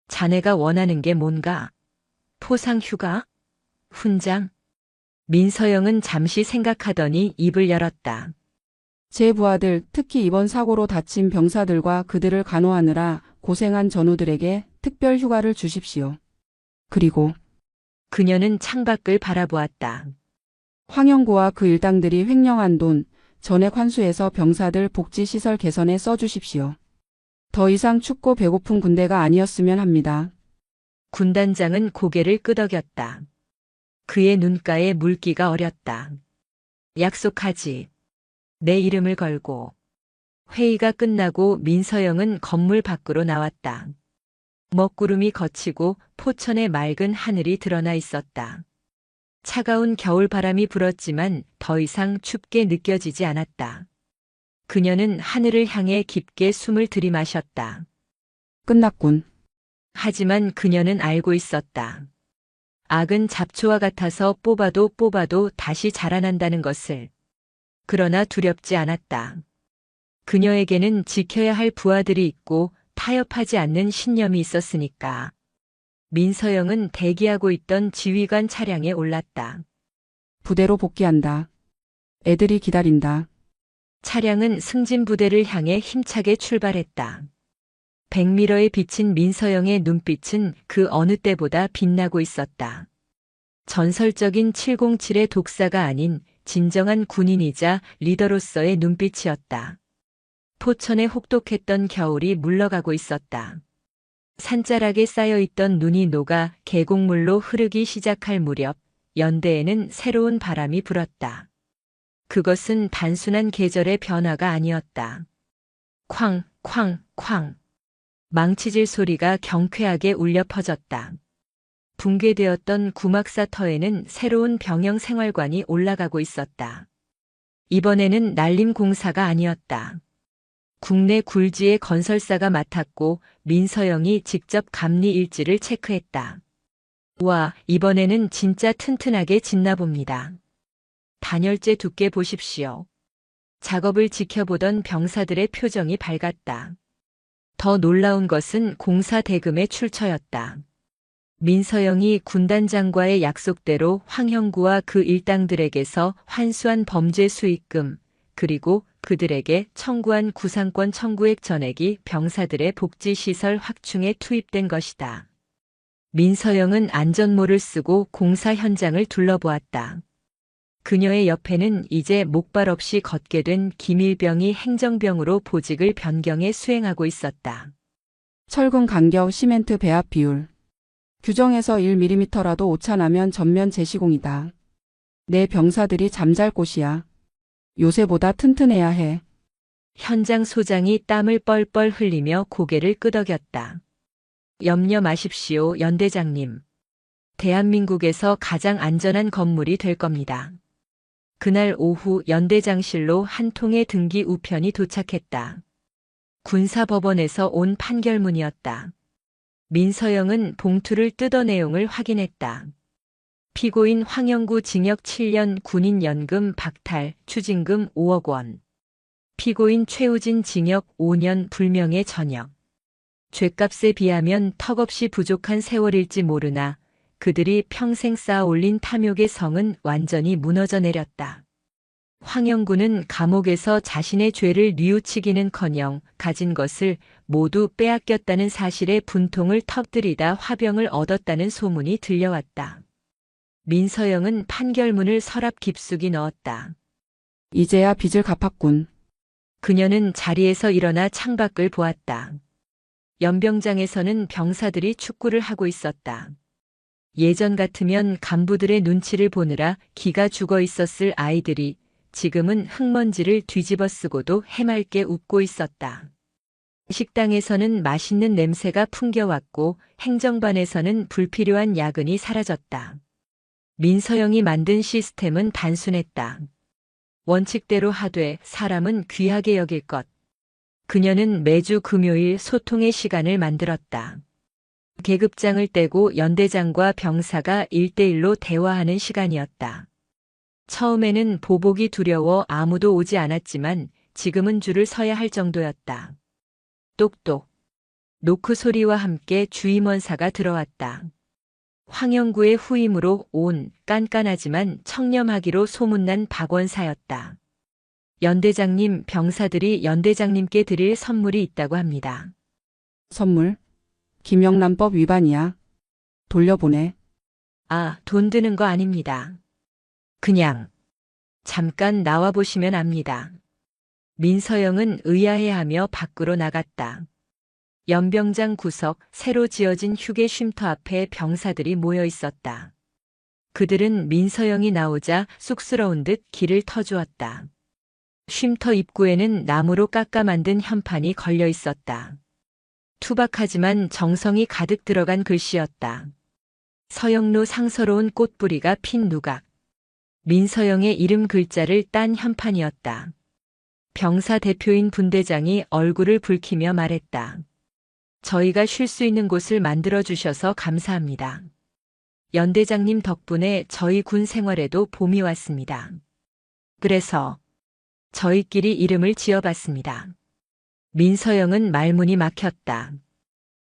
자네가 원하는 게 뭔가? 포상 휴가? 훈장? 민서영은 잠시 생각하더니 입을 열었다. 제 부하들, 특히 이번 사고로 다친 병사들과 그들을 간호하느라 고생한 전우들에게 특별 휴가를 주십시오. 그리고 그녀는 창밖을 바라보았다. 황영구와 그 일당들이 횡령한 돈 전액 환수해서 병사들 복지시설 개선에 써주십시오. 더 이상 춥고 배고픈 군대가 아니었으면 합니다. 군단장은 고개를 끄덕였다. 그의 눈가에 물기가 어렸다. 약속하지. 내 이름을 걸고. 회의가 끝나고 민서영은 건물 밖으로 나왔다. 먹구름이 걷히고 포천의 맑은 하늘이 드러나 있었다. 차가운 겨울바람이 불었지만 더 이상 춥게 느껴지지 않았다. 그녀는 하늘을 향해 깊게 숨을 들이마셨다. 끝났군. 하지만 그녀는 알고 있었다. 악은 잡초와 같아서 뽑아도 다시 자라난다는 것을. 그러나 두렵지 않았다. 그녀에게는 지켜야 할 부하들이 있고 타협하지 않는 신념이 있었으니까. 민서영은 대기하고 있던 지휘관 차량에 올랐다. 부대로 복귀한다. 애들이 기다린다. 차량은 승진 부대를 향해 힘차게 출발했다. 백미러에 비친 민서영의 눈빛은 그 어느 때보다 빛나고 있었다. 전설적인 707의 독사가 아닌 진정한 군인이자 리더로서의 눈빛이었다. 포천에 혹독했던 겨울이 물러가고 있었다. 산자락에 쌓여있던 눈이 녹아 계곡물로 흐르기 시작할 무렵 연대에는 새로운 바람이 불었다. 그것은 단순한 계절의 변화가 아니었다. 쾅, 쾅, 쾅. 망치질 소리가 경쾌하게 울려 퍼졌다. 붕괴되었던 구막사터에는 새로운 병영 생활관이 올라가고 있었다. 이번에는 날림 공사가 아니었다. 국내 굴지의 건설사가 맡았고 민서영이 직접 감리 일지를 체크했다. 와, 이번에는 진짜 튼튼하게 짓나 봅니다. 단열재 두께 보십시오. 작업을 지켜보던 병사들의 표정이 밝았다. 더 놀라운 것은 공사 대금의 출처였다. 민서영이 군단장과의 약속대로 황형구와 그 일당들에게서 환수한 범죄 수익금, 그리고 그들에게 청구한 구상권 청구액 전액이 병사들의 복지시설 확충에 투입된 것이다. 민서영은 안전모를 쓰고 공사 현장을 둘러보았다. 그녀의 옆에는 이제 목발 없이 걷게 된 김일병이 행정병으로 보직을 변경해 수행하고 있었다. 철근 간격 시멘트 배합 비율. 규정에서 1mm라도 오차나면 전면 재시공이다. 내 병사들이 잠잘 곳이야. 요새보다 튼튼해야 해. 현장 소장이 땀을 뻘뻘 흘리며 고개를 끄덕였다. 염려 마십시오, 연대장님. 대한민국에서 가장 안전한 건물이 될 겁니다. 그날 오후 연대장실로 한 통의 등기 우편이 도착했다. 군사법원에서 온 판결문이었다. 민서영은 봉투를 뜯어 내용을 확인했다. 피고인 황영구 징역 7년 군인연금 박탈, 추징금 5억 원. 피고인 최우진 징역 5년 불명예 전역. 죗값에 비하면 턱없이 부족한 세월일지 모르나 그들이 평생 쌓아 올린 탐욕의 성은 완전히 무너져 내렸다. 황영구는 감옥에서 자신의 죄를 뉘우치기는커녕 가진 것을 모두 빼앗겼다는 사실에 분통을 터뜨리다 화병을 얻었다는 소문이 들려왔다. 민서영은 판결문을 서랍 깊숙이 넣었다. 이제야 빚을 갚았군. 그녀는 자리에서 일어나 창밖을 보았다. 연병장에서는 병사들이 축구를 하고 있었다. 예전 같으면 간부들의 눈치를 보느라 기가 죽어 있었을 아이들이 지금은 흙먼지를 뒤집어 쓰고도 해맑게 웃고 있었다. 식당에서는 맛있는 냄새가 풍겨왔고 행정반에서는 불필요한 야근이 사라졌다. 민서영이 만든 시스템은 단순했다. 원칙대로 하되 사람은 귀하게 여길 것. 그녀는 매주 금요일 소통의 시간을 만들었다. 계급장을 떼고 연대장과 병사가 1대1로 대화하는 시간이었다. 처음에는 보복이 두려워 아무도 오지 않았지만 지금은 줄을 서야 할 정도였다. 똑똑. 노크 소리와 함께 주임원사가 들어왔다. 황영구의 후임으로 온 깐깐하지만 청렴하기로 소문난 박원사였다. 연대장님, 병사들이 연대장님께 드릴 선물이 있다고 합니다. 선물? 김영란법 위반이야. 돌려보내. 아, 돈 드는 거 아닙니다. 그냥 잠깐 나와보시면 압니다. 민서영은 의아해하며 밖으로 나갔다. 연병장 구석 새로 지어진 휴게 쉼터 앞에 병사들이 모여 있었다. 그들은 민서영이 나오자 쑥스러운 듯 길을 터주었다. 쉼터 입구에는 나무로 깎아 만든 현판이 걸려 있었다. 투박하지만 정성이 가득 들어간 글씨였다. 서영로 상서로운 꽃뿌리가 핀 누각. 민서영의 이름 글자를 딴 현판이었다. 병사 대표인 분대장이 얼굴을 붉히며 말했다. 저희가 쉴 수 있는 곳을 만들어 주셔서 감사합니다. 연대장님 덕분에 저희 군 생활에도 봄이 왔습니다. 그래서 저희끼리 이름을 지어봤습니다. 민서영은 말문이 막혔다.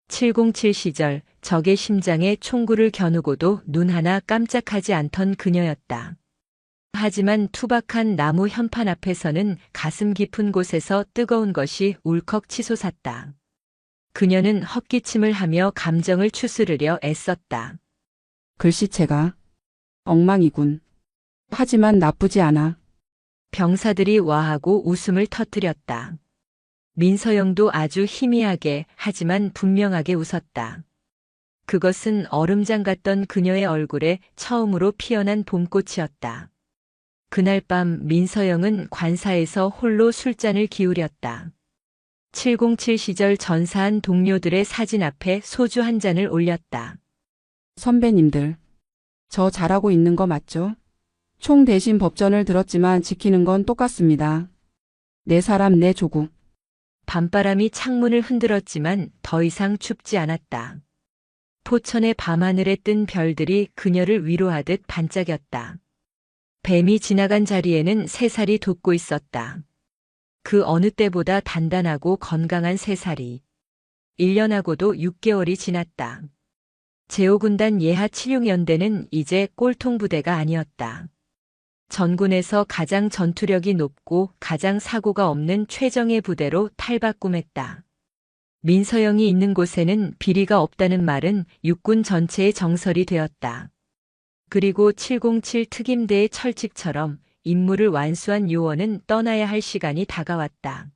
707 시절 적의 심장에 총구를 겨누고도 눈 하나 깜짝하지 않던 그녀였다. 하지만 투박한 나무 현판 앞에서는 가슴 깊은 곳에서 뜨거운 것이 울컥 치솟았다. 그녀는 헛기침을 하며 감정을 추스르려 애썼다. 글씨체가 엉망이군. 하지만 나쁘지 않아. 병사들이 와하고 웃음을 터뜨렸다. 민서영도 아주 희미하게 하지만 분명하게 웃었다. 그것은 얼음장 같던 그녀의 얼굴에 처음으로 피어난 봄꽃이었다. 그날 밤 민서영은 관사에서 홀로 술잔을 기울였다. 707 시절 전사한 동료들의 사진 앞에 소주 한 잔을 올렸다. 선배님들, 저 잘하고 있는 거 맞죠? 총 대신 법전을 들었지만 지키는 건 똑같습니다. 내 사람 내 조국. 밤바람이 창문을 흔들었지만 더 이상 춥지 않았다. 포천의 밤하늘에 뜬 별들이 그녀를 위로하듯 반짝였다. 뱀이 지나간 자리에는 새살이 돋고 있었다. 그 어느 때보다 단단하고 건강한 새살이. 1년하고도 6개월이 지났다. 제5군단 예하 76연대는 이제 꼴통부대가 아니었다. 전군에서 가장 전투력이 높고 가장 사고가 없는 최정예 부대로 탈바꿈했다. 민서영이 있는 곳에는 비리가 없다는 말은 육군 전체의 정설이 되었다. 그리고 707 특임대의 철칙처럼 임무를 완수한 요원은 떠나야 할 시간이 다가왔다.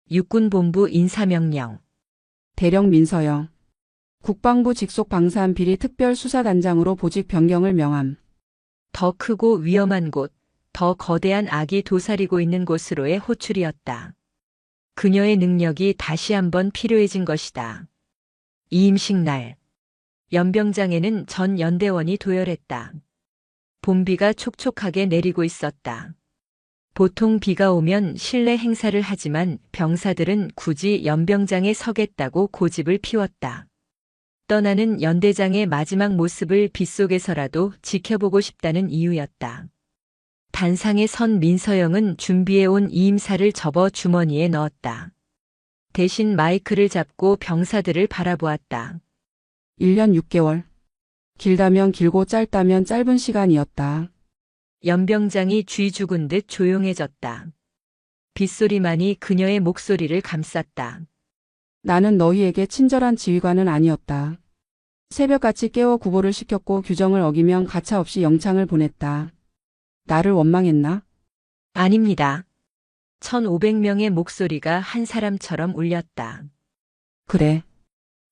육군본부 인사명령. 대령 민서영. 국방부 직속 방산 비리 특별수사단장으로 보직 변경을 명함. 더 크고 위험한 곳, 더 거대한 악이 도사리고 있는 곳으로의 호출이었다. 그녀의 능력이 다시 한번 필요해진 것이다. 이임식 날. 연병장에는 전 연대원이 도열했다. 봄비가 촉촉하게 내리고 있었다. 보통 비가 오면 실내 행사를 하지만 병사들은 굳이 연병장에 서겠다고 고집을 피웠다. 떠나는 연대장의 마지막 모습을 빗속에서라도 지켜보고 싶다는 이유였다. 단상에 선 민서영은 준비해온 이임사를 접어 주머니에 넣었다. 대신 마이크를 잡고 병사들을 바라보았다. 1년 6개월. 길다면 길고 짧다면 짧은 시간이었다. 연병장이 쥐 죽은 듯 조용해졌다. 빗소리만이 그녀의 목소리를 감쌌다. 나는 너희에게 친절한 지휘관은 아니었다. 새벽같이 깨워 구보를 시켰고 규정을 어기면 가차없이 영창을 보냈다. 나를 원망했나? 아닙니다. 1500명의 목소리가 한 사람처럼 울렸다. 그래.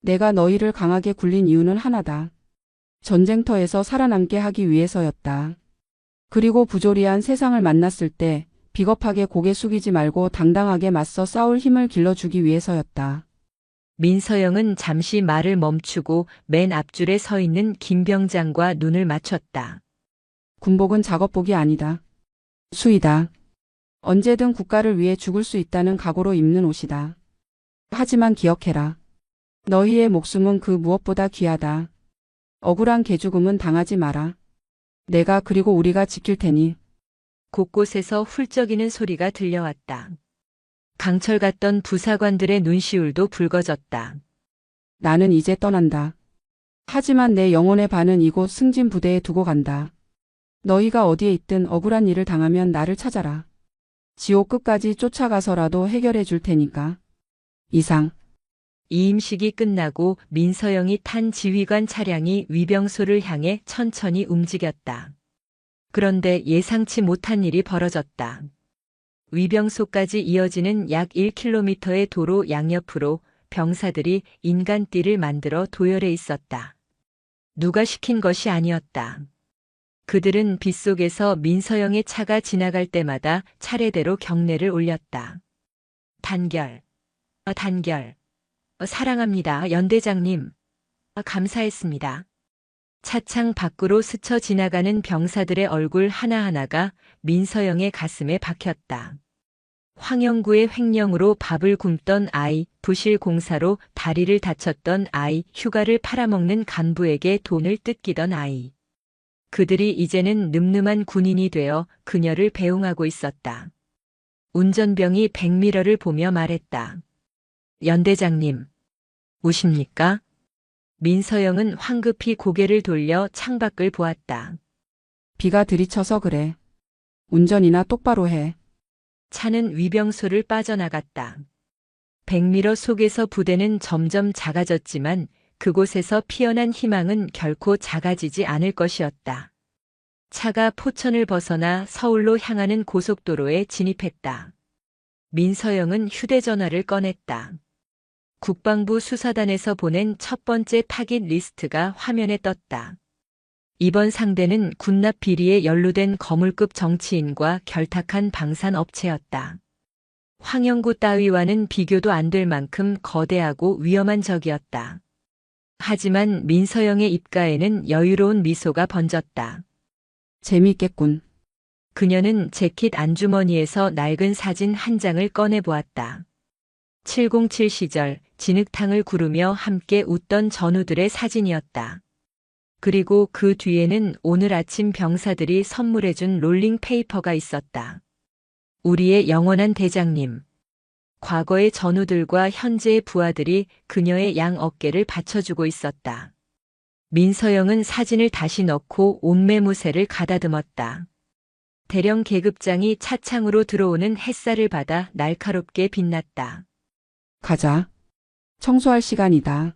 내가 너희를 강하게 굴린 이유는 하나다. 전쟁터에서 살아남게 하기 위해서였다. 그리고 부조리한 세상을 만났을 때 비겁하게 고개 숙이지 말고 당당하게 맞서 싸울 힘을 길러주기 위해서였다. 민서영은 잠시 말을 멈추고 맨 앞줄에 서 있는 김병장과 눈을 맞췄다. 군복은 작업복이 아니다. 수이다. 언제든 국가를 위해 죽을 수 있다는 각오로 입는 옷이다. 하지만 기억해라. 너희의 목숨은 그 무엇보다 귀하다. 억울한 개죽음은 당하지 마라. 내가 그리고 우리가 지킬 테니. 곳곳에서 훌쩍이는 소리가 들려왔다. 강철 같던 부사관들의 눈시울도 붉어졌다. 나는 이제 떠난다. 하지만 내 영혼의 반은 이곳 승진 부대에 두고 간다. 너희가 어디에 있든 억울한 일을 당하면 나를 찾아라. 지옥 끝까지 쫓아가서라도 해결해 줄 테니까. 이상. 이임식이 끝나고 민서영이 탄 지휘관 차량이 위병소를 향해 천천히 움직였다. 그런데 예상치 못한 일이 벌어졌다. 위병소까지 이어지는 약 1km의 도로 양옆으로 병사들이 인간띠를 만들어 도열해 있었다. 누가 시킨 것이 아니었다. 그들은 빗속에서 민서영의 차가 지나갈 때마다 차례대로 경례를 올렸다. 단결, 단결, 사랑합니다, 연대장님. 감사했습니다. 차창 밖으로 스쳐 지나가는 병사들의 얼굴 하나하나가 민서영의 가슴에 박혔다. 황영구의 횡령으로 밥을 굶던 아이, 부실 공사로 다리를 다쳤던 아이, 휴가를 팔아먹는 간부에게 돈을 뜯기던 아이. 그들이 이제는 늠름한 군인이 되어 그녀를 배웅하고 있었다. 운전병이 백미러를 보며 말했다. 연대장님, 우십니까? 민서영은 황급히 고개를 돌려 창밖을 보았다. 비가 들이쳐서 그래. 운전이나 똑바로 해. 차는 위병소를 빠져나갔다. 백미러 속에서 부대는 점점 작아졌지만 그곳에서 피어난 희망은 결코 작아지지 않을 것이었다. 차가 포천을 벗어나 서울로 향하는 고속도로에 진입했다. 민서영은 휴대전화를 꺼냈다. 국방부 수사단에서 보낸 첫 번째 타깃 리스트가 화면에 떴다. 이번 상대는 군납 비리에 연루된 거물급 정치인과 결탁한 방산업체였다. 황영구 따위와는 비교도 안 될 만큼 거대하고 위험한 적이었다. 하지만 민서영의 입가에는 여유로운 미소가 번졌다. 재미있겠군. 그녀는 재킷 안주머니에서 낡은 사진 한 장을 꺼내보았다. 707 시절 진흙탕을 구르며 함께 웃던 전우들의 사진이었다. 그리고 그 뒤에는 오늘 아침 병사들이 선물해준 롤링 페이퍼가 있었다. 우리의 영원한 대장님. 과거의 전우들과 현재의 부하들이 그녀의 양 어깨를 받쳐주고 있었다. 민서영은 사진을 다시 넣고 옷매무새를 가다듬었다. 대령 계급장이 차창으로 들어오는 햇살을 받아 날카롭게 빛났다. 가자. 청소할 시간이다.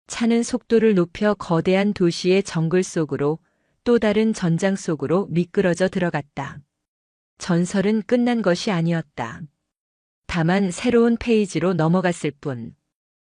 차는 속도를 높여 거대한 도시의 정글 속으로 또 다른 전장 속으로 미끄러져 들어갔다. 전설은 끝난 것이 아니었다. 다만 새로운 페이지로 넘어갔을 뿐.